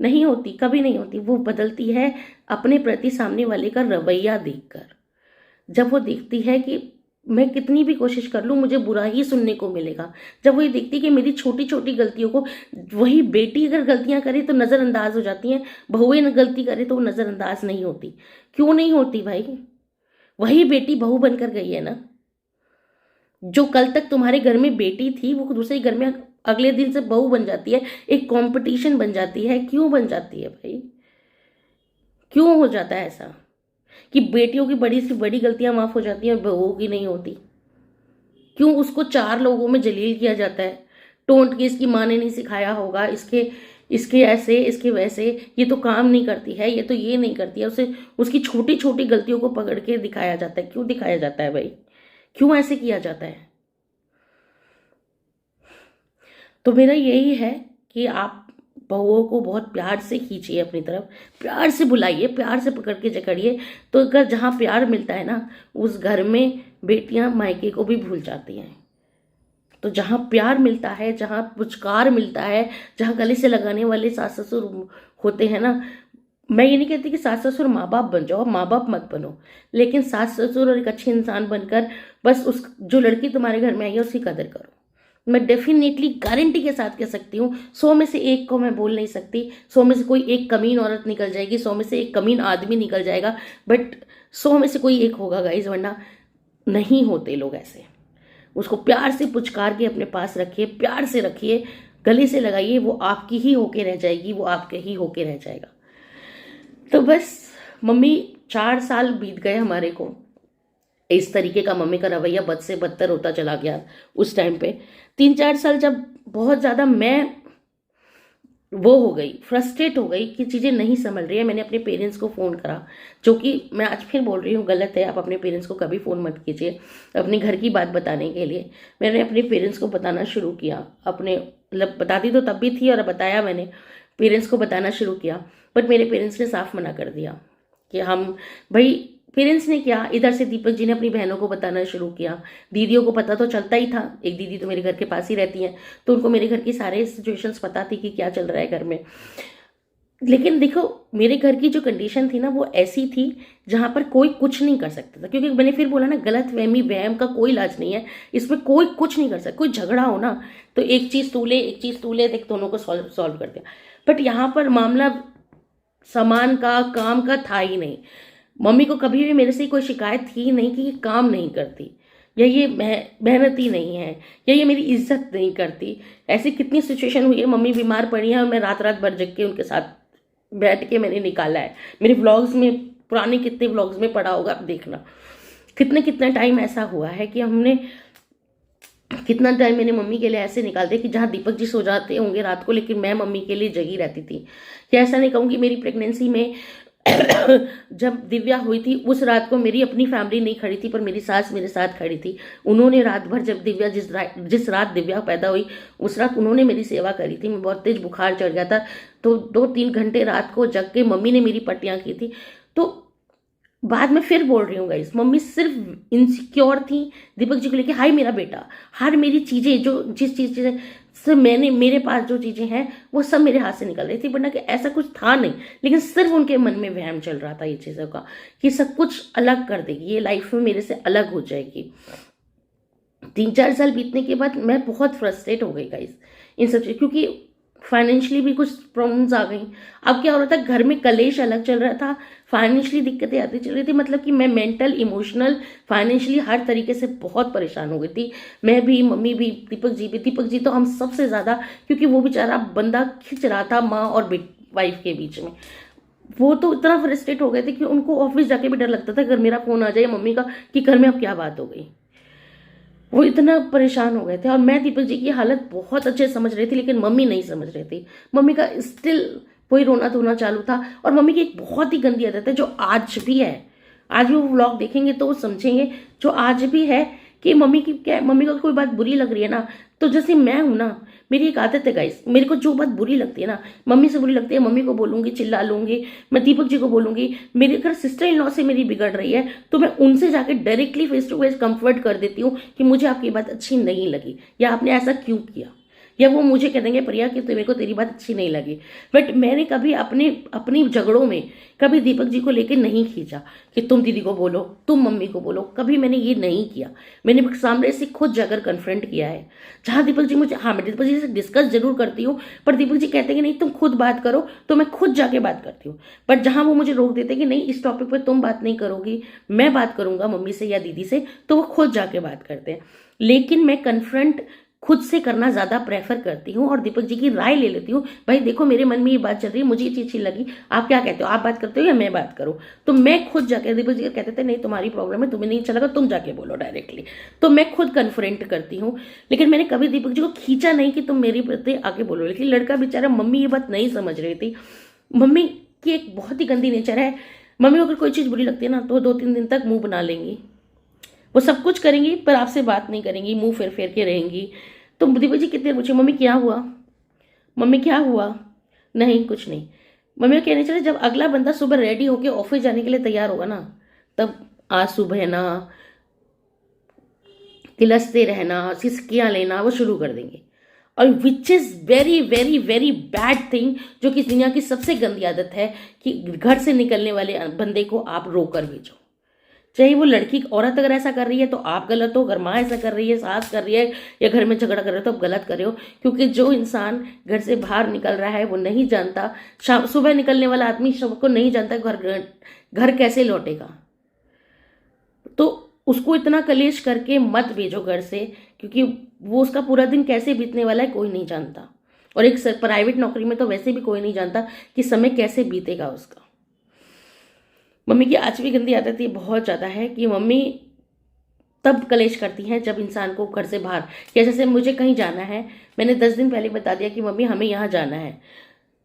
नहीं होती, कभी नहीं होती। वो बदलती है अपने प्रति सामने वाले का रवैया देखकर। जब वो देखती है कि मैं कितनी भी कोशिश कर लूं मुझे बुरा ही सुनने को मिलेगा, जब वो ये देखती है कि मेरी छोटी छोटी गलतियों को, वही बेटी अगर गलतियां करे तो नजरअंदाज हो जाती हैं, बहुएं गलती करे तो वो नजरअंदाज नहीं होती। क्यों नहीं होती भाई? वही बेटी बहू बनकर गई है ना। जो कल तक तुम्हारे घर में बेटी थी वो दूसरे घर में अगले दिन से बहू बन जाती है, एक कंपटीशन बन जाती है। क्यों बन जाती है भाई? क्यों हो जाता है ऐसा कि बेटियों की बड़ी से बड़ी गलतियां माफ हो जाती हैं और बहुओं की नहीं होती? क्यों उसको 4 लोगों में जलील किया जाता है, टोंट के इसकी माँ ने नहीं सिखाया होगा, इसके इसके ऐसे इसके वैसे, ये तो काम नहीं करती है, ये तो ये नहीं करती है, उसे उसकी छोटी छोटी गलतियों को पकड़ के दिखाया जाता है। क्यों दिखाया जाता है भाई? क्यों ऐसे किया जाता है? तो मेरा यही है कि आप बहुओं को बहुत प्यार से खींचिए अपनी तरफ, प्यार से बुलाइए, प्यार से पकड़ के जकड़िए। तो अगर जहाँ प्यार मिलता है ना, उस घर में बेटियां मायके को भी भूल जाती हैं। तो जहाँ प्यार मिलता है, जहाँ पुचकार मिलता है, जहाँ गले से लगाने वाले सास ससुर होते हैं ना, मैं ये नहीं कहती कि सास ससुर माँ बाप बन जाओ, माँ बाप मत बनो, लेकिन सास ससुर और एक अच्छे इंसान बनकर बस उस जो लड़की तुम्हारे घर में आई है उसकी कदर करो। मैं डेफिनेटली गारंटी के साथ कह सकती हूँ, 100 में से 1 को मैं बोल नहीं सकती, 100 में से कोई एक कमीन औरत निकल जाएगी, 100 में से एक कमीन आदमी निकल जाएगा, बट 100 में से कोई एक होगा गाइज, वरना नहीं होते लोग ऐसे। उसको प्यार से पुचकार के अपने पास रखिए, प्यार से रखिए, गले से लगाइए, वो आपकी ही होके रह जाएगी, वो आपके ही होके रह जाएगा। तो बस मम्मी 4 साल बीत गए हमारे को, इस तरीके का मम्मी का रवैया बद से बदतर होता चला गया। उस टाइम पे 3-4 साल जब बहुत ज़्यादा मैं वो हो गई, फ्रस्ट्रेट हो गई कि चीज़ें नहीं समझ रही है, मैंने अपने पेरेंट्स को फ़ोन करा, जो कि मैं आज फिर बोल रही हूँ गलत है। आप अपने पेरेंट्स को कभी फ़ोन मत कीजिए अपने घर की बात बताने के लिए। मैंने अपने पेरेंट्स को बताना शुरू किया, अपने मतलब बताती तो तब भी थी और बताया मैंने, पेरेंट्स को बताना शुरू किया, बट मेरे पेरेंट्स ने साफ मना कर दिया कि हम भाई। पेरेंट्स ने क्या, इधर से दीपक जी ने अपनी बहनों को बताना शुरू किया, दीदियों को पता तो चलता ही था, एक दीदी तो मेरे घर के पास ही रहती हैं, तो उनको मेरे घर की सारे सिचुएशंस पता थी कि क्या चल रहा है घर में। लेकिन देखो मेरे घर की जो कंडीशन थी ना, वो ऐसी थी जहां पर कोई कुछ नहीं कर सकता था, क्योंकि मैंने फिर बोला ना, गलत वहमी वहम का कोई इलाज नहीं है, इसमें कोई कुछ नहीं कर सकता। कोई झगड़ा हो ना तो एक चीज तू ले, एक चीज तू ले, देख दोनों को सॉल्व कर दिया। बट यहाँ पर मामला सामान का, काम का था ही नहीं। मम्मी को कभी भी मेरे से कोई शिकायत थी नहीं कि ये काम नहीं करती, या ये मेहनती नहीं है, या ये मेरी इज्जत नहीं करती। ऐसी कितनी सिचुएशन हुई है, मम्मी बीमार पड़ी है और मैं रात रात भर जग के उनके साथ बैठ के मैंने निकाला है। मेरे व्लॉग्स में, पुराने कितने व्लॉग्स में पड़ा होगा, आप देखना कितना टाइम ऐसा हुआ है कि हमने कितना टाइम मैंने मम्मी के लिए ऐसे निकाल दिया कि जहाँ दीपक जी सो जाते होंगे रात को, लेकिन मैं मम्मी के लिए जगी रहती थी। या ऐसा नहीं कहूँगी, मेरी प्रेगनेंसी में जब दिव्या हुई थी उस रात को मेरी अपनी फैमिली नहीं खड़ी थी, पर मेरी सास मेरे साथ खड़ी थी। उन्होंने रात भर, जब दिव्या जिस रात दिव्या पैदा हुई उस रात उन्होंने मेरी सेवा करी थी। मैं बहुत तेज बुखार चढ़ गया था, तो 2-3 घंटे रात को जग के मम्मी ने मेरी पट्टियां की थी। तो बाद में फिर बोल रही हूँ गाइस, मम्मी सिर्फ इनसिक्योर थी दीपक जी को लेके। हाय मेरा बेटा, हर मेरी चीजें, जो जिस चीजें से मैंने, मेरे पास जो चीजें हैं वो सब मेरे हाथ से निकल रही थी, वरना कि ऐसा कुछ था नहीं। लेकिन सिर्फ उनके मन में वहम चल रहा था ये चीजों का कि सब कुछ अलग कर देगी, ये लाइफ में मेरे से अलग हो जाएगी। 3-4 साल बीतने के बाद मैं बहुत फ्रस्ट्रेट हो गई गाइस इन सब चीज, क्योंकि फाइनेंशियली भी कुछ प्रॉब्लम्स आ गई। अब क्या हो रहा था, घर में कलेश अलग चल रहा था, फाइनेंशियली दिक्कतें आती चल रही थी। मतलब कि मैं मेंटल, इमोशनल, फाइनेंशियली हर तरीके से बहुत परेशान हो गई थी। मैं भी, मम्मी भी, दीपक जी भी। दीपक जी तो हम सबसे ज़्यादा, क्योंकि वो बेचारा बंदा खिंच रहा था माँ और वाइफ के बीच में। वो तो इतना फ्रस्ट्रेट हो गए थे कि उनको ऑफिस जाके भी डर लगता था अगर मेरा फोन आ जाए मम्मी का कि घर में अब क्या बात हो गई। वो इतना परेशान हो गए थे। और मैं दीपक जी की हालत बहुत अच्छे समझ रही थी, लेकिन मम्मी नहीं समझ रही थी। मम्मी का स्टिल वही रोना धोना चालू था। और मम्मी की एक बहुत ही गंदी आदत है, जो आज भी है, आज भी वो व्लॉग देखेंगे तो वो समझेंगे, जो आज भी है कि मम्मी की क्या, मम्मी को कोई बात बुरी लग रही है ना, तो जैसे मैं हूं ना, मेरी एक आदत है गाइस, मेरे को जो बात बुरी लगती है ना, मम्मी से बुरी लगती है, मम्मी को बोलूंगी, चिल्ला लूंगी, मैं दीपक जी को बोलूंगी। मेरी अगर सिस्टर इन लॉ से मेरी बिगड़ रही है तो मैं उनसे जाके directly face to face comfort कर देती हूँ कि मुझे आपकी बात अच्छी नहीं लगी, या आपने ऐसा क्यों किया, या वो मुझे कह देंगे प्रिया कि मेरे को तेरी बात अच्छी नहीं लगी। बट मैंने कभी अपने अपनी झगड़ों में कभी दीपक जी को लेकर नहीं खींचा कि तुम दीदी को बोलो, तुम मम्मी को बोलो, कभी मैंने ये नहीं किया। मैंने सामने से खुद जाकर कन्फ्रंट किया है। जहाँ दीपक जी मुझे, हाँ मैं दीपक जी से डिस्कस जरूर करती हूँ, पर दीपक जी कहते हैं कि नहीं तुम खुद बात करो, तो मैं खुद जाके बात करती हूँ। बट जहाँ वो मुझे रोक देते कि नहीं इस टॉपिक पर तुम बात नहीं करोगी, मैं बात करूंगा मम्मी से या दीदी से, तो वो खुद जाके बात करते हैं। लेकिन मैं कन्फ्रंट खुद से करना ज्यादा प्रेफर करती हूँ और दीपक जी की राय ले लेती हूँ। भाई देखो मेरे मन में ये बात चल रही है, मुझे ये चीज अच्छी लगी, आप क्या कहते हो, आप बात करते हो या मैं बात करूँ। तो मैं खुद जाके, दीपक जी कहते थे नहीं तुम्हारी प्रॉब्लम है, तुम्हें नहीं अच्छा लगा, तुम जाके बोलो डायरेक्टली, तो मैं खुद कन्फ्रंट करती हूँ। लेकिन मैंने कभी दीपक जी को खींचा नहीं कि तुम मेरी प्रति आके बोलो। लेकिन लड़का बेचारा, मम्मी ये बात नहीं समझ रही थी। मम्मी की एक बहुत ही गंदी नेचर है, मम्मी को अगर कोई चीज बुरी लगती है ना तो 2-3 दिन तक मुंह बना लेंगी, वो सब कुछ करेंगी पर आपसे बात नहीं करेंगी, मुंह फेर फेर के रहेंगी। तो दीपक जी कितने पूछे मम्मी क्या हुआ, मम्मी क्या हुआ, नहीं कुछ नहीं। मम्मी कहने चले जब अगला बंदा सुबह रेडी होके ऑफिस जाने के लिए तैयार होगा ना, तब आंसू बहना, तिलसते रहना, सिसकियां लेना वो शुरू कर देंगे। और which is very very very bad thing, जो कि दुनिया की सबसे गंदी आदत है कि घर से निकलने वाले बंदे को आप रोकर भेजो। चाहे वो लड़की औरत अगर ऐसा कर रही है तो आप गलत हो, अगर माँ ऐसा कर रही है, सास कर रही है, या घर में झगड़ा कर रहे हो तो आप गलत कर रहे हो। क्योंकि जो इंसान घर से बाहर निकल रहा है वो नहीं जानता, शाम सुबह निकलने वाला आदमी शाम को नहीं जानता घर कैसे लौटेगा। तो उसको इतना कलेश करके मत भेजो घर से, क्योंकि वो उसका पूरा दिन कैसे बीतने वाला है कोई नहीं जानता। और एक प्राइवेट नौकरी में तो वैसे भी कोई नहीं जानता कि समय कैसे बीतेगा उसका। मम्मी की आज भी गंदी आदत ये बहुत ज़्यादा है कि मम्मी तब कलेश करती हैं जब इंसान को घर से बाहर, या जैसे मुझे कहीं जाना है, मैंने 10 दिन पहले बता दिया कि मम्मी हमें यहाँ जाना है,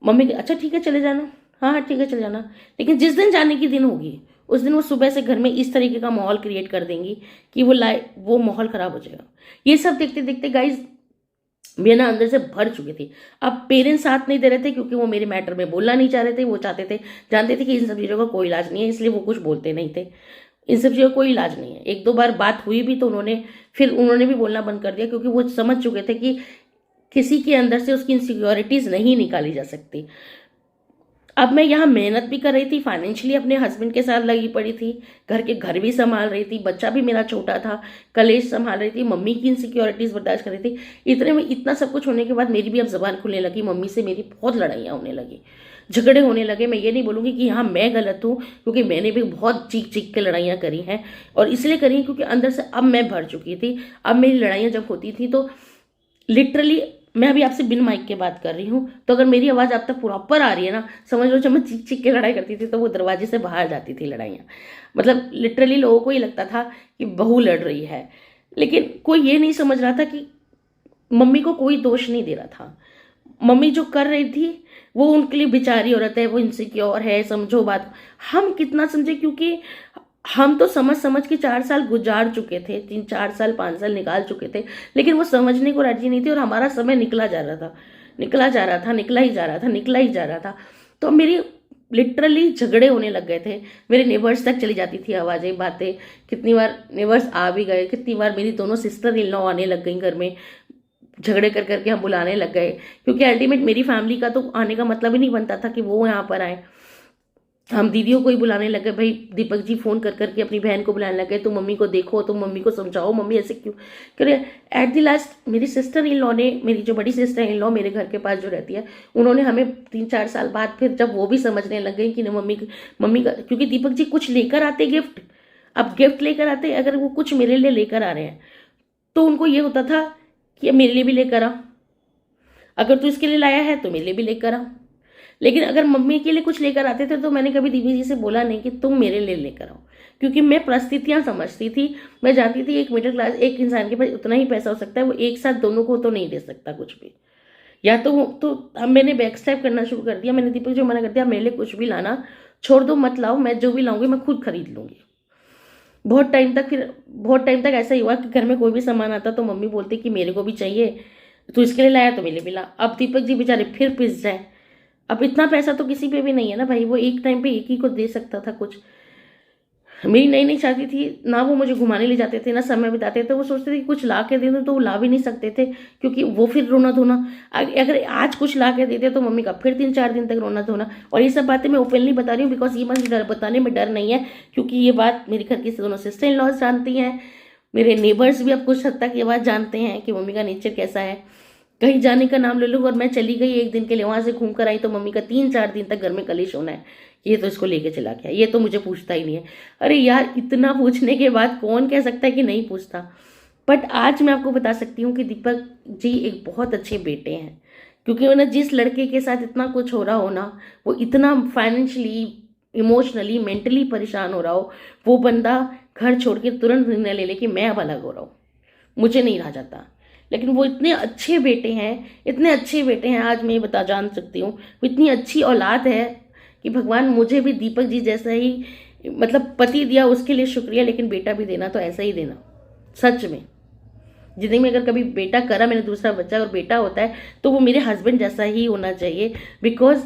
मम्मी अच्छा ठीक है चले जाना, हाँ हाँ ठीक है चले जाना। लेकिन जिस दिन जाने की दिन होगी उस दिन वो सुबह से घर में इस तरीके का माहौल क्रिएट कर देंगी कि वो माहौल खराब हो जाएगा। ये सब देखते देखते गाइज मैं ना अंदर से भर चुकी थी। अब पेरेंट्स साथ नहीं दे रहे थे क्योंकि वो मेरे मैटर में बोलना नहीं चाह रहे थे। वो चाहते थे, जानते थे कि इन सब चीज़ों का कोई इलाज नहीं है, इसलिए वो कुछ बोलते नहीं थे। इन सब चीज़ों का कोई इलाज नहीं है। 1-2 बार बात हुई भी तो उन्होंने भी बोलना बंद कर दिया, क्योंकि वो समझ चुके थे कि किसी के अंदर से उसकी इनसिक्योरिटीज नहीं निकाली जा सकती। अब मैं यहाँ मेहनत भी कर रही थी, फाइनेंशियली अपने हस्बैंड के साथ लगी पड़ी थी, घर भी संभाल रही थी, बच्चा भी मेरा छोटा था, कलेश संभाल रही थी, मम्मी की इनसिक्योरिटीज बर्दाश्त कर रही थी। इतने में इतना सब कुछ होने के बाद मेरी भी अब जबान खुलने लगी, मम्मी से मेरी बहुत लड़ाइयाँ होने लगी, झगड़े होने लगे। मैं ये नहीं बोलूँगी कि यहाँ मैं गलत हूँ, क्योंकि मैंने भी बहुत चीख चीख के लड़ाइयाँ करी हैं, और इसलिए करी हैं क्योंकि अंदर से अब मैं भर चुकी थी। अब मेरी लड़ाइयाँ जब होती थी तो लिटरली, मैं अभी आपसे बिन माइक के बात कर रही हूँ, तो अगर मेरी आवाज़ आप तक प्रॉपर आ रही है ना, समझ लो जब मैं चीख चीख के लड़ाई करती थी तो वो दरवाजे से बाहर जाती थी लड़ाइयाँ। मतलब लिटरली लोगों को ये लगता था कि बहू लड़ रही है, लेकिन कोई ये नहीं समझ रहा था कि मम्मी को कोई दोष नहीं दे रहा था। मम्मी जो कर रही थी वो उनके लिए बेचारी औरत है, वो इनसिक्योर है, समझो बात। हम कितना समझे, क्योंकि हम तो समझ समझ के 4 साल गुजार चुके थे, 3-4 साल 5 साल निकाल चुके थे, लेकिन वो समझने को राजी नहीं थी, और हमारा समय निकला जा रहा था, निकला जा रहा था, निकला ही जा रहा था, निकला ही जा रहा था। तो मेरी लिटरली झगड़े होने लग गए थे। मेरे नेबर्स तक चली जाती थी आवाज़ें, बातें। कितनी बार नेबर्स आ भी गए, कितनी बार मेरी दोनों सिस्टर इन लॉ आने लग गई घर में, झगड़े कर करके हम बुलाने लग गए, क्योंकि अल्टीमेट मेरी फैमिली का तो आने का मतलब ही नहीं बनता था कि वो यहाँ पर आए। हम दीदियों को ही बुलाने लगे, भाई दीपक जी फोन कर करके अपनी बहन को बुलाने लगे, तुम मम्मी को देखो, तुम मम्मी को समझाओ, मम्मी ऐसे क्यों करे। एट द लास्ट मेरी सिस्टर इन लॉ ने, मेरी जो बड़ी सिस्टर इन लॉ मेरे घर के पास जो रहती है, उन्होंने हमें 3-4 साल बाद, फिर जब वो भी समझने लग गई कि मम्मी का, क्योंकि दीपक जी कुछ लेकर आते गिफ्ट, अब गिफ्ट लेकर आते, अगर वो कुछ मेरे लिए लेकर आ रहे हैं तो उनको ये होता था कि मेरे लिए भी लेकर आ, अगर तू इसके लिए लाया है तो मेरे लिए भी लेकर आ। लेकिन अगर मम्मी के लिए कुछ लेकर आते थे तो मैंने कभी दीदी जी से बोला नहीं कि तुम मेरे लिए लेकर आओ, क्योंकि मैं परिस्थितियां समझती थी। मैं जानती थी एक मिडिल क्लास, एक इंसान के पास उतना ही पैसा हो सकता है, वो एक साथ दोनों को तो नहीं दे सकता कुछ भी। या तो अब मैंने बैक स्टेप करना शुरू कर दिया। मैंने दीपक जो मना कर दिया, मेरे लिए कुछ भी लाना छोड़ दो, मत लाओ, मैं जो भी लाऊंगी मैं खुद खरीद लूंगी। बहुत टाइम तक ऐसा ही हुआ कि घर में कोई भी सामान आता तो मम्मी बोलती कि मेरे को भी चाहिए, तू इसके लिए लाया तो मेरे लिए भी ला। अब दीपक जी बेचारे फिर पिस जाए। अब इतना पैसा तो किसी पे भी नहीं है ना भाई, वो एक टाइम पे एक ही को दे सकता था कुछ। मेरी नई नई शादी थी ना, वो मुझे घुमाने ले जाते थे ना समय बिताते थे। वो सोचते थे कि कुछ ला के दे दो, तो वो ला भी नहीं सकते थे क्योंकि वो फिर रोना धोना। अगर आज कुछ ला के देते तो मम्मी का फिर 3-4 दिन तक रोना धोना। और ये सब बातें मैं ओपनली बता रही हूँ बिकॉज ये मुझे डर बताने में डर नहीं है, क्योंकि ये बात मेरे घर की दोनों सिस्टर इन लॉज जानती हैं, मेरे नेबर्स भी अब कुछ हद तक ये बात जानते हैं कि मम्मी का नेचर कैसा है। कहीं जाने का नाम ले लूँ और मैं चली गई एक दिन के लिए, वहां से घूम कर आई तो मम्मी का 3-4 दिन तक घर में कलेश होना है, ये तो इसको लेके चला गया, ये तो मुझे पूछता ही नहीं है। अरे यार, इतना पूछने के बाद कौन कह सकता है कि नहीं पूछता। बट आज मैं आपको बता सकती हूँ कि दीपक जी एक बहुत अच्छे बेटे हैं, क्योंकि उन्हें जिस लड़के के साथ इतना कुछ हो रहा हो ना, वो इतना फाइनेंशियली, इमोशनली, मेंटली परेशान हो रहा हो, वो बंदा घर छोड़ के तुरंत निर्णय ले ले कि मैं अब अलग हो रहा हूँ, मुझे नहीं रहा जाता। लेकिन वो इतने अच्छे बेटे हैं, इतने अच्छे बेटे हैं, आज मैं ये जान सकती हूँ वो इतनी अच्छी औलाद है कि भगवान मुझे भी दीपक जी जैसा ही मतलब पति दिया, उसके लिए शुक्रिया। लेकिन बेटा भी देना तो ऐसा ही देना। सच में जिंदगी में अगर कभी बेटा करा मैंने दूसरा बच्चा और बेटा होता है तो वो मेरे हस्बैंड जैसा ही होना चाहिए, बिकॉज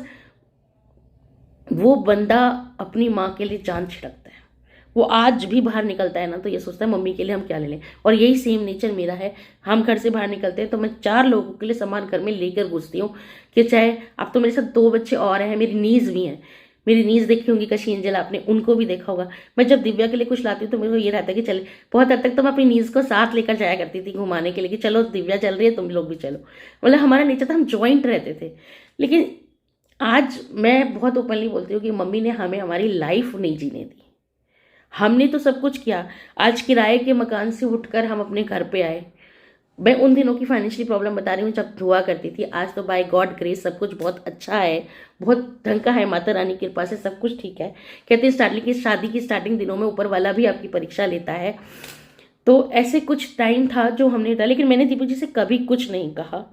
वो बंदा अपनी माँ के लिए जान छिड़कता है। वो आज भी बाहर निकलता है ना तो ये सोचता है मम्मी के लिए हम क्या ले लें। और यही सेम नेचर मेरा है। हम घर से बाहर निकलते हैं तो मैं 4 लोगों के लिए सामान घर में लेकर घुसती हूँ, कि चाहे अब तो मेरे साथ 2 बच्चे और हैं, मेरी नीज भी हैं। मेरी नीज देखी होंगी कशी एंजल, आपने उनको भी देखा होगा। मैं जब दिव्या के लिए कुछ लाती हूँ तो मेरे को ये रहता है कि चले, बहुत हद तक तो मैं अपनी नीज को साथ लेकर जाया करती थी घुमाने के लिए, कि चलो दिव्या चल रही है तुम लोग भी चलो। मतलब हमारा नेचर था, हम ज्वाइंट रहते थे। लेकिन आज मैं बहुत ओपनली बोलती हूँ कि मम्मी ने हमें हमारी लाइफ नहीं जीने दी। हमने तो सब कुछ किया। आज किराए के मकान से उठकर हम अपने घर पे आए। मैं उन दिनों की फाइनेंशियली प्रॉब्लम बता रही हूँ जब हुआ करती थी। आज तो बाय गॉड ग्रेस सब कुछ बहुत अच्छा है, बहुत ढंग का है, माता रानी की कृपा से सब कुछ ठीक है। कहते हैं शादी की स्टार्टिंग दिनों में ऊपर वाला भी आपकी परीक्षा लेता है। तो ऐसे कुछ टाइम था जो हमने था, लेकिन मैंने दीपक जी से कभी कुछ नहीं कहा,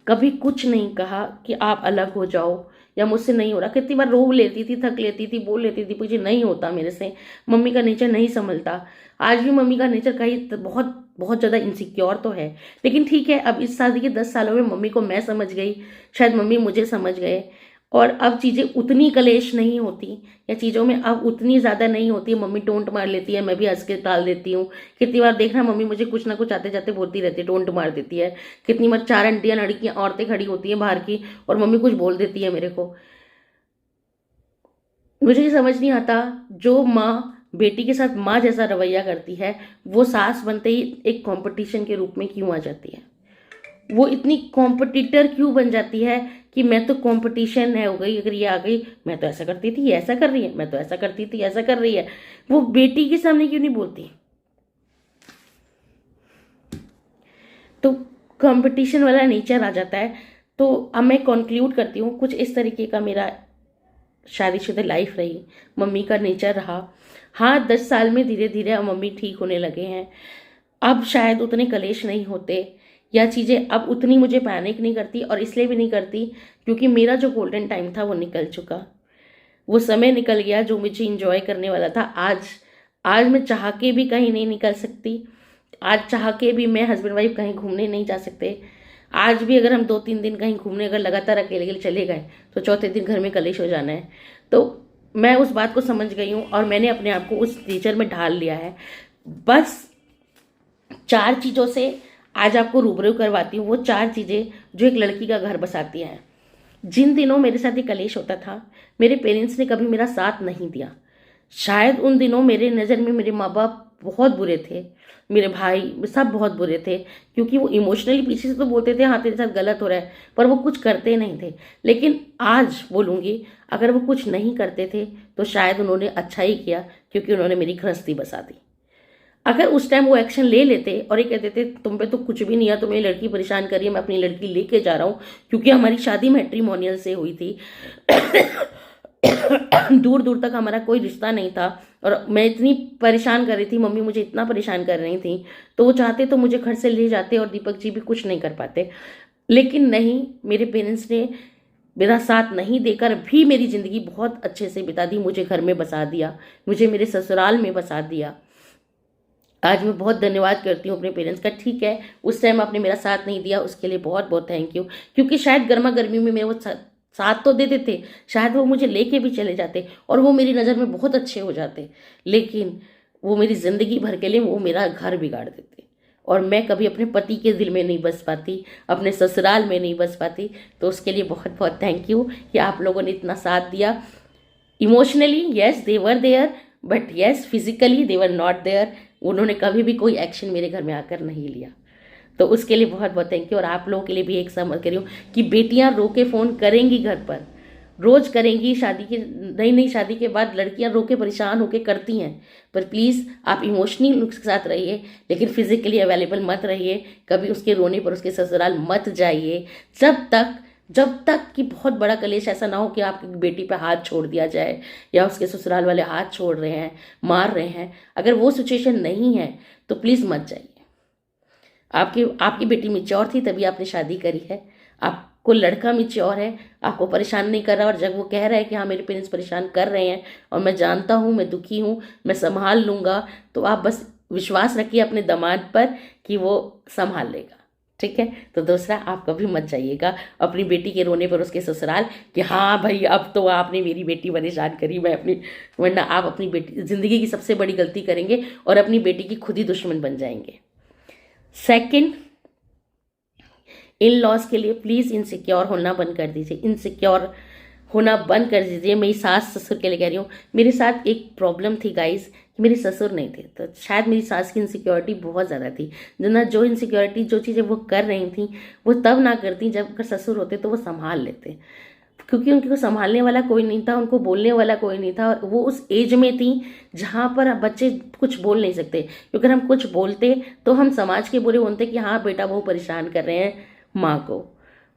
कभी कुछ नहीं कहा कि आप अलग हो जाओ या मुझसे नहीं हो रहा। कितनी बार रो लेती थी, थक लेती थी, बोल लेती थी दीपक जी नहीं होता मेरे से, मम्मी का नेचर नहीं संभलता। आज भी मम्मी का नेचर कहीं बहुत बहुत ज़्यादा इनसिक्योर तो है, लेकिन ठीक है, अब इस शादी के 10 सालों में मम्मी को मैं समझ गई, शायद मम्मी मुझे समझ गए, और अब चीज़ें उतनी कलेश नहीं होती, या चीज़ों में अब उतनी ज़्यादा नहीं होती है। मम्मी टोंट मार लेती है, मैं भी हंस के टाल देती हूँ। कितनी बार देखना मम्मी मुझे कुछ ना कुछ आते जाते बोलती रहती है, टोंट मार देती है। कितनी बार 4 आंटियाँ लड़कियाँ औरतें खड़ी होती हैं बाहर की और मम्मी कुछ बोल देती है मेरे को। मुझे ये समझ नहीं आता, जो माँ बेटी के साथ माँ जैसा रवैया करती है, वो सास बनते ही एक कंपटीशन के रूप में क्यों आ जाती है? वो इतनी कॉम्पिटिटर क्यों बन जाती है कि मैं तो कंपटीशन है हो गई, अगर ये आ गई मैं तो ऐसा करती थी, ये ऐसा कर रही है, मैं तो ऐसा करती थी, ऐसा कर रही है। वो बेटी के सामने क्यों नहीं बोलती? तो कंपटीशन वाला नेचर आ जाता है। तो अब मैं कंक्लूड करती हूँ, कुछ इस तरीके का मेरा शादीशुदा लाइफ रही, मम्मी का नेचर रहा। हाँ, 10 साल में धीरे धीरे अब मम्मी ठीक होने लगे हैं। अब शायद उतने कलेश नहीं होते, या चीज़ें अब उतनी मुझे पैनिक नहीं करती, और इसलिए भी नहीं करती क्योंकि मेरा जो गोल्डन टाइम था वो निकल चुका, वो समय निकल गया जो मुझे इंजॉय करने वाला था। आज मैं चाह के भी कहीं नहीं निकल सकती। आज चाह के भी मैं हस्बैंड वाइफ कहीं घूमने नहीं जा सकते। आज भी अगर हम 2-3 दिन कहीं घूमने अगर लगातार अकेले चले गए तो चौथे दिन घर में कलेश हो जाना है। तो मैं उस बात को समझ गई हूँ और मैंने अपने आप को उस नेचर में ढाल लिया है। बस 4 चीज़ों से आज आपको रूबरू करवाती हूँ, वो 4 चीज़ें जो एक लड़की का घर बसाती हैं। जिन दिनों मेरे साथ ये कलेश होता था, मेरे पेरेंट्स ने कभी मेरा साथ नहीं दिया। शायद उन दिनों मेरे नज़र में मेरे माँ बाप बहुत बुरे थे, मेरे भाई सब बहुत बुरे थे, क्योंकि वो इमोशनली पीछे से तो बोलते थे हाँ तेरे साथ गलत हो रहा है, पर वो कुछ करते नहीं थे। लेकिन आज बोलूँगी, अगर वो कुछ नहीं करते थे तो शायद उन्होंने अच्छा ही किया, क्योंकि उन्होंने मेरी गृहस्थी बसा दी। अगर उस टाइम वो एक्शन ले लेते और ये कहते थे तुम पे तो कुछ भी नहीं है, तुम्हें लड़की परेशान करिए, मैं अपनी लड़की लेके जा रहा हूँ, क्योंकि हमारी शादी मैट्रिमोनियल से हुई थी दूर दूर तक हमारा कोई रिश्ता नहीं था, और मैं इतनी परेशान कर रही थी, मम्मी मुझे इतना परेशान कर रही थी, तो वो चाहते तो मुझे घर से ले जाते और दीपक जी भी कुछ नहीं कर पाते। लेकिन नहीं, मेरे पेरेंट्स ने मेरा साथ नहीं देकर भी मेरी ज़िंदगी बहुत अच्छे से बिता दी। मुझे घर में बसा दिया, मुझे मेरे ससुराल में बसा दिया, आज मैं बहुत धन्यवाद करती हूँ अपने पेरेंट्स का। ठीक है, उस टाइम आपने मेरा साथ नहीं दिया, उसके लिए बहुत बहुत थैंक यू। क्योंकि शायद गर्मा गर्मी में मेरे वो साथ तो देते थे, शायद वो मुझे लेके भी चले जाते और वो मेरी नज़र में बहुत अच्छे हो जाते, लेकिन वो मेरी ज़िंदगी भर के लिए वो मेरा घर बिगाड़ देते और मैं कभी अपने पति के दिल में नहीं बस पाती, अपने ससुराल में नहीं बस पाती। तो उसके लिए बहुत बहुत थैंक यू कि आप लोगों ने इतना साथ दिया। Emotionally yes they were there, but yes physically they were not there. उन्होंने कभी भी कोई एक्शन मेरे घर में आकर नहीं लिया, तो उसके लिए बहुत बहुत थैंक यू। और आप लोगों के लिए भी एक समझ कर रही हूँ कि बेटियां रो के फ़ोन करेंगी, घर पर रोज करेंगी। शादी की नई शादी के बाद लड़कियां रो के परेशान होके करती हैं, पर प्लीज़ आप इमोशनली उसके साथ रहिए, लेकिन फिजिकली अवेलेबल मत रहिए। कभी उसके रोने पर उसके ससुराल मत जाइए जब तक कि बहुत बड़ा कलेश ऐसा ना हो कि आपकी बेटी पे हाथ छोड़ दिया जाए या उसके ससुराल वाले हाथ छोड़ रहे हैं, मार रहे हैं। अगर वो सिचुएशन नहीं है तो प्लीज़ मत जाइए। आपकी बेटी मैच्योर थी तभी आपने शादी करी है। आपको लड़का मैच्योर है, आपको परेशान नहीं कर रहा। और जब वो कह रहा है कि हाँ मेरे पेरेंट्स परेशान कर रहे हैं और मैं जानता हूँ, मैं दुखी हूँ, मैं संभाल लूँगा, तो आप बस विश्वास रखिए अपने दामाद पर कि वो संभाल लेगा। ठीक है, तो दूसरा, आप कभी मत जाइएगा अपनी बेटी के रोने पर उसके ससुराल कि हाँ भाई अब तो आपने मेरी बेटी परेशान करी, मैं अपनी, वरना आप अपनी बेटी ज़िंदगी की सबसे बड़ी गलती करेंगे और अपनी बेटी की खुद ही दुश्मन बन जाएंगे। सेकंड, इन लॉज के लिए प्लीज़ इनसिक्योर होना बंद कर दीजिए, इनसिक्योर होना बंद कर दीजिए। मेरी सास ससुर के लिए कह रही हूँ। मेरे साथ एक प्रॉब्लम थी गाइस कि मेरे ससुर नहीं थे, तो शायद मेरी सास की इनसिक्योरिटी बहुत ज़्यादा थी। जो इनसिक्योरिटी जो चीज़ें वो कर रही थी वो तब ना करती जब अगर ससुर होते तो वो संभाल लेते, क्योंकि उनको संभालने वाला कोई नहीं था, उनको बोलने वाला कोई नहीं था। वो उस एज में थी जहाँ पर बच्चे कुछ बोल नहीं सकते, क्योंकि हम कुछ बोलते तो हम समाज के बुरे बोलते कि हाँ बेटा वो परेशान कर रहे हैं माँ को।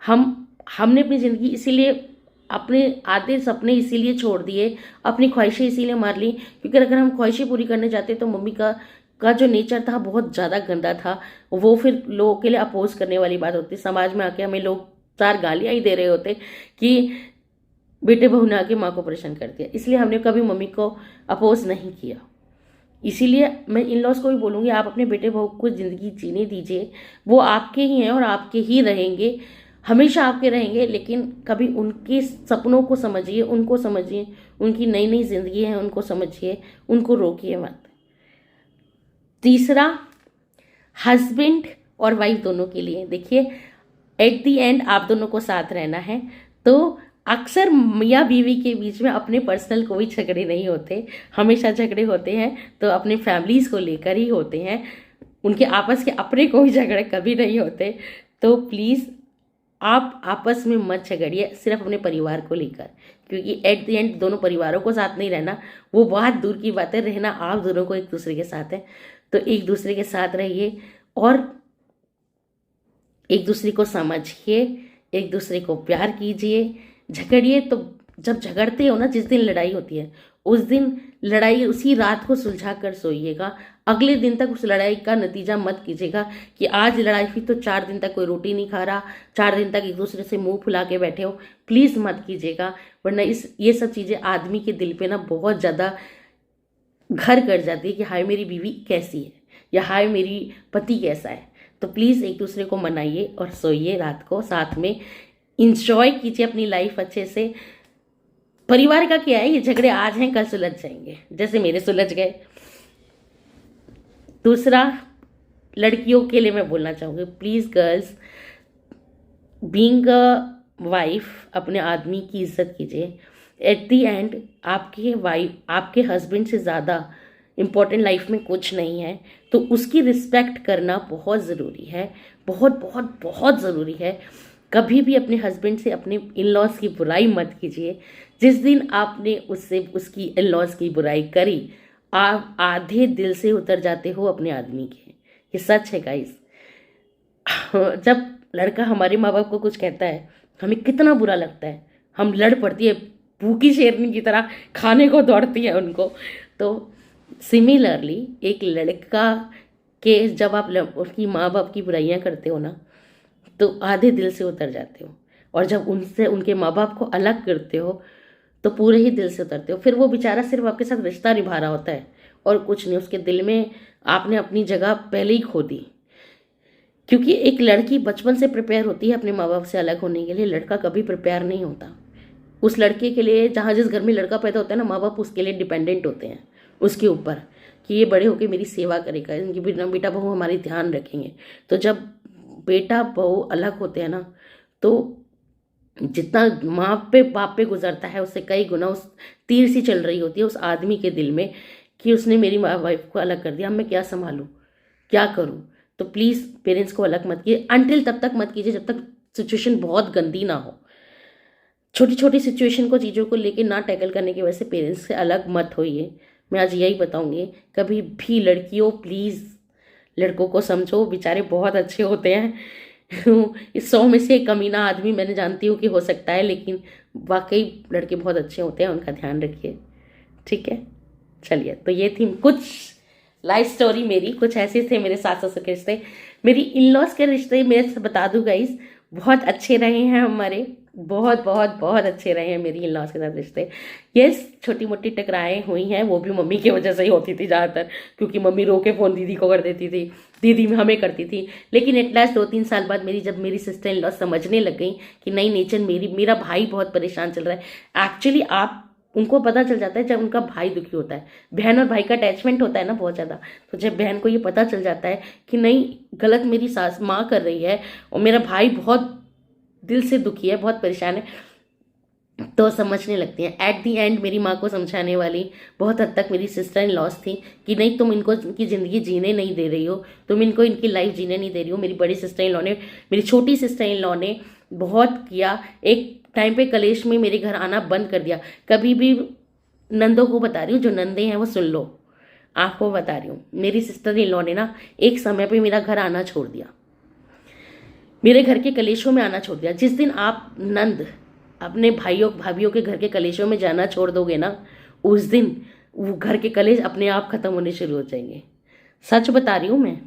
हमने अपनी ज़िंदगी इसीलिए, अपने आधे सपने इसीलिए छोड़ दिए, अपनी ख्वाहिशें इसीलिए मार ली, क्योंकि अगर हम ख्वाहिशें पूरी करने जाते तो मम्मी का जो नेचर था बहुत ज़्यादा गंदा था। वो फिर लोगों के लिए अपोज करने वाली बात होती, समाज में आके हमें लोग 4 गालियाँ ही दे रहे होते कि बेटे बहू ने आके माँ को परेशान कर दिया। इसलिए हमने कभी मम्मी को अपोज नहीं किया। इसीलिए मैं इन लॉज को भी बोलूँगी, आप अपने बेटे बहू को ज़िंदगी जीने दीजिए। वो आपके ही हैं और आपके ही रहेंगे, हमेशा आपके रहेंगे, लेकिन कभी उनके सपनों को समझिए, उनको समझिए, उनकी नई नई जिंदगी है उनको समझिए, उनको रोकिए मत। तीसरा, हस्बैंड और वाइफ दोनों के लिए देखिए, एट दी एंड आप दोनों को साथ रहना है। तो अक्सर मियाँ बीवी के बीच में अपने पर्सनल कोई झगड़े नहीं होते, हमेशा झगड़े होते हैं तो अपने फैमिलीज़ को लेकर ही होते हैं, उनके आपस के अपने कोई झगड़े कभी नहीं होते। तो प्लीज़ आप आपस में मत झगड़िए, सिर्फ अपने परिवार को लेकर, क्योंकि एट द एंड दोनों परिवारों को साथ नहीं रहना, वो बहुत दूर की बात है। रहना आप दोनों को एक दूसरे के साथ है, तो एक दूसरे के साथ रहिए और एक दूसरे को समझिए, एक दूसरे को प्यार कीजिए। झगड़िए तो जब झगड़ते हो ना, जिस दिन लड़ाई होती है उस दिन लड़ाई उसी रात को सुलझा कर सोइएगा। अगले दिन तक उस लड़ाई का नतीजा मत कीजिएगा कि आज लड़ाई हुई तो 4 दिन तक कोई रोटी नहीं खा रहा, 4 दिन तक एक दूसरे से मुंह फुला के बैठे हो। प्लीज़ मत कीजिएगा, वरना ये सब चीज़ें आदमी के दिल पे ना बहुत ज़्यादा घर कर जाती है कि हाय मेरी बीवी कैसी है या हाय मेरी पति कैसा है। तो प्लीज़ एक दूसरे को मनाइए और सोइए रात को साथ में, इंजॉय कीजिए अपनी लाइफ अच्छे से। परिवार का क्या है, ये झगड़े आज हैं कल सुलझ जाएंगे, जैसे मेरे सुलझ गए। दूसरा, लड़कियों के लिए मैं बोलना चाहूँगी, please girls, being a wife अपने आदमी की इज्जत कीजिए। एट दी एंड आपके हस्बैंड से ज़्यादा इम्पोर्टेंट लाइफ में कुछ नहीं है, तो उसकी रिस्पेक्ट करना बहुत ज़रूरी है, बहुत बहुत बहुत ज़रूरी है। कभी भी अपने हस्बैंड से अपने इन लॉज की बुराई मत कीजिए। जिस दिन आपने उसकी इन लॉज की बुराई करी, आप आधे दिल से उतर जाते हो अपने आदमी के। ये सच है गाइस। जब लड़का हमारे माँ बाप को कुछ कहता है हमें कितना बुरा लगता है, हम लड़ पड़ती है, भूखी शेरनी की तरह खाने को दौड़ती है उनको। तो सिमिलरली एक लड़का के जब आप उसकी माँ बाप की बुराइयाँ करते हो ना, तो आधे दिल से उतर जाते हो, और जब उनसे उनके माँ बाप को अलग करते हो तो पूरे ही दिल से उतरते हो। फिर वो बेचारा सिर्फ आपके साथ रिश्ता निभा रहा होता है और कुछ नहीं, उसके दिल में आपने अपनी जगह पहले ही खो दी। क्योंकि एक लड़की बचपन से प्रिपेयर होती है अपने माँ बाप से अलग होने के लिए, लड़का कभी प्रिपेयर नहीं होता। उस लड़के के लिए, जहाँ जिस घर में लड़का पैदा होता है ना, माँ बाप उसके लिए डिपेंडेंट होते हैं उसके ऊपर कि ये बड़े होकर मेरी सेवा करेगा, इनकी बेटा बहू हमारी ध्यान रखेंगे। तो जब बेटा बहू अलग होते हैं ना, तो जितना माँ पे बाप पे गुजरता है उससे कई गुना उस तीर सी चल रही होती है उस आदमी के दिल में कि उसने मेरी माँ वाइफ को अलग कर दिया, अब मैं क्या संभालूं, क्या करूं। तो प्लीज़ पेरेंट्स को अलग मत कीजिए, अनटिल तब तक मत कीजिए जब तक सिचुएशन बहुत गंदी ना हो। छोटी छोटी सिचुएशन को, चीज़ों को लेके ना टैकल करने की वजह से पेरेंट्स से अलग मत होइए। मैं आज यही बताऊंगी। कभी भी लड़कियों, प्लीज़ लड़कों को समझो, बेचारे बहुत अच्छे होते हैं। इस 100 में से एक कमीना आदमी मैंने जानती हूँ कि हो सकता है, लेकिन वाकई लड़के बहुत अच्छे होते हैं, उनका ध्यान रखिए। ठीक है, चलिए, तो ये थी कुछ लाइफ स्टोरी मेरी, कुछ ऐसे थे मेरे सास ससुर के रिश्ते। मेरी इन लॉज के रिश्ते मैं बता दूँ गाइस, बहुत अच्छे रहे हैं हमारे, बहुत बहुत बहुत अच्छे रहे हैं मेरी इन लॉज के साथ रिश्ते। यस, छोटी मोटी टकराएं हुई हैं, वो भी मम्मी की वजह से ही होती थी ज़्यादातर, क्योंकि मम्मी रो के फ़ोन दीदी को कर देती थी, दीदी हमें करती थी। लेकिन एट लास्ट 2-3 साल बाद जब मेरी सिस्टर इन लॉ समझने लग गई कि नहीं नेचर, मेरा भाई बहुत परेशान चल रहा है। एक्चुअली आप उनको पता चल जाता है जब उनका भाई दुखी होता है। बहन और भाई का अटैचमेंट होता है ना बहुत ज़्यादा, तो जब बहन को ये पता चल जाता है कि नहीं, गलत मेरी सास माँ कर रही है और मेरा भाई बहुत दिल से दुखी है, बहुत परेशान है, तो समझने लगती हैं। एट दी एंड मेरी माँ को समझाने वाली बहुत हद तक मेरी सिस्टर इन लॉस थी कि नहीं, तुम इनको इनकी ज़िंदगी जीने नहीं दे रही हो, तुम इनको इनकी लाइफ जीने नहीं दे रही हो। मेरी बड़ी सिस्टर इन लॉ ने, मेरी छोटी सिस्टर इन लॉ ने बहुत किया। एक टाइम पे कलेश में मेरे घर आना बंद कर दिया। कभी भी नंदों को बता रही हूँ, जो नंदे हैं वो सुन लो, आपको बता रही हूँ, मेरी सिस्टर इन लॉ ने ना एक समय पे मेरा घर आना छोड़ दिया, मेरे घर के कलेशों में आना छोड़ दिया। जिस दिन आप नंद अपने भाइयों भाभियों के घर के कलेशों में जाना छोड़ दोगे ना, उस दिन वो घर के कलेश अपने आप खत्म होने शुरू हो जाएंगे। सच बता रही हूँ, मैं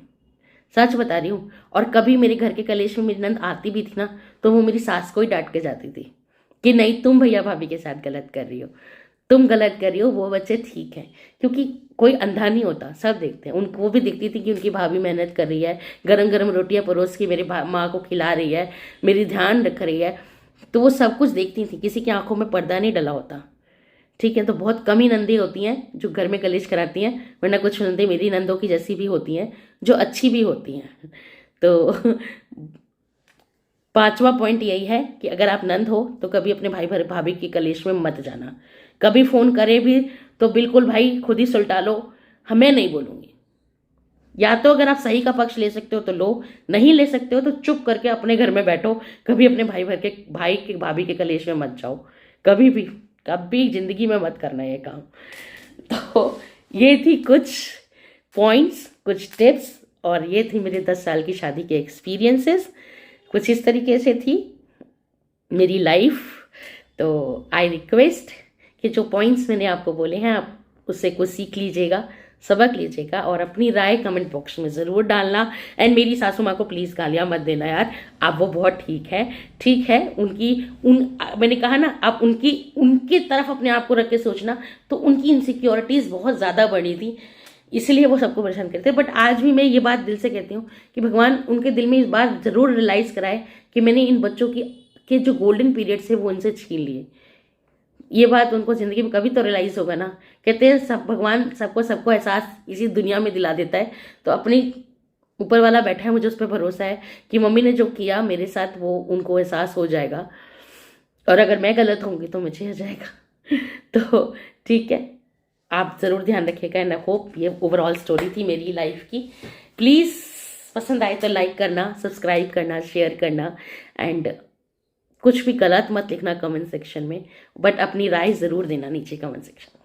सच बता रही हूँ। और कभी मेरे घर के कलेश में मेरी नंद आती भी थी ना, तो वो मेरी सास को ही डांट के जाती थी कि नहीं, तुम भैया भाभी के साथ गलत कर रही हो, तुम गलत कर रही हो, वो बच्चे ठीक है। क्योंकि कोई अंधा नहीं होता, सब देखते हैं। उनको, वो भी देखती थी कि उनकी भाभी मेहनत कर रही है, गरम गरम रोटियां परोस के मेरी माँ को खिला रही है, मेरी ध्यान रख रही है, तो वो सब कुछ देखती थी। किसी की आंखों में पर्दा नहीं डला होता, ठीक है। तो बहुत कम ही नंदी होती हैं जो घर में कलेश कराती हैं, वरना कुछ नंदी मेरी नंदों की जैसी भी होती हैं, जो अच्छी भी होती हैं। तो 5वां पॉइंट यही है कि अगर आप नंद हो तो कभी अपने भाई भाभी की कलेश में मत जाना। कभी फ़ोन करे भी तो बिल्कुल भाई खुद ही सुलटा लो, हमें नहीं बोलूँगी। या तो अगर आप सही का पक्ष ले सकते हो तो लो, नहीं ले सकते हो तो चुप करके अपने घर में बैठो। कभी अपने भाई के भाभी के कलेश में मत जाओ, कभी भी, कभी जिंदगी में मत करना ये काम। तो ये थी कुछ पॉइंट्स, कुछ टिप्स, और ये थी मेरे 10 साल की शादी के एक्सपीरियंसेस। कुछ इस तरीके से थी मेरी लाइफ। तो आई रिक्वेस्ट कि जो पॉइंट्स मैंने आपको बोले हैं, आप उससे कुछ सीख लीजिएगा, सबक लीजिएगा, और अपनी राय कमेंट बॉक्स में ज़रूर डालना। एंड मेरी सासू माँ को प्लीज़ गालियाँ मत देना यार, आप वो बहुत ठीक है मैंने कहा ना, आप उनकी तरफ अपने आप को रख के सोचना, तो उनकी इनसिक्योरिटीज़ बहुत ज़्यादा बढ़ी थी, इसलिए वो सबको परेशान करते हैं। बट आज भी मैं ये बात दिल से कहती हूँ कि भगवान उनके दिल में इस बात ज़रूर रियलाइज़ कराए कि मैंने इन बच्चों के जो गोल्डन पीरियड्स है वो इनसे छीन लिए। ये बात उनको ज़िंदगी में कभी तो रियलाइज़ होगा ना। कहते हैं सब, भगवान सबको एहसास इसी दुनिया में दिला देता है। तो अपने ऊपर वाला बैठा है, मुझे उस पर भरोसा है कि मम्मी ने जो किया मेरे साथ वो उनको एहसास हो जाएगा, और अगर मैं गलत होंगी तो मुझे हो जाएगा। तो ठीक है, आप ज़रूर ध्यान रखिएगा। एंड आई होप ये ओवरऑल स्टोरी थी मेरी लाइफ की। प्लीज़ पसंद आए तो लाइक करना, सब्सक्राइब करना, शेयर करना, एंड कुछ भी गलत मत लिखना कमेंट सेक्शन में, बट अपनी राय ज़रूर देना नीचे कमेंट सेक्शन में।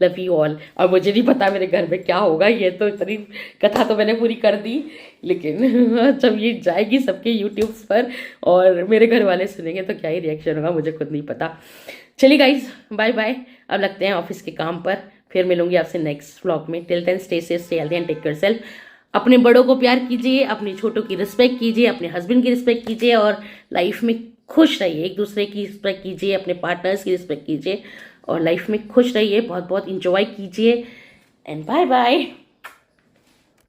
Love you all. और मुझे नहीं पता मेरे घर में क्या होगा, ये तो इतनी कथा तो मैंने पूरी कर दी, लेकिन जब ये जाएगी सबके यूट्यूब्स पर और मेरे घर वाले सुनेंगे तो क्या ही रिएक्शन होगा मुझे खुद नहीं पता। चलिए गाइज, बाय बाय। अब लगते हैं ऑफिस के काम पर, फिर मिलूंगी आपसे नेक्स्ट व्लॉग में। Till then stay safe, stay healthy and take care self. अपने बड़ों को प्यार कीजिए, अपने छोटों की रिस्पेक्ट कीजिए, अपने हस्बैंड की रिस्पेक्ट कीजिए, और लाइफ में खुश रहिए। एक दूसरे की रिस्पेक्ट कीजिए, अपने पार्टनर्स की रिस्पेक्ट कीजिए, और लाइफ में खुश रहिए। बहुत बहुत इंजॉय कीजिए। And bye bye.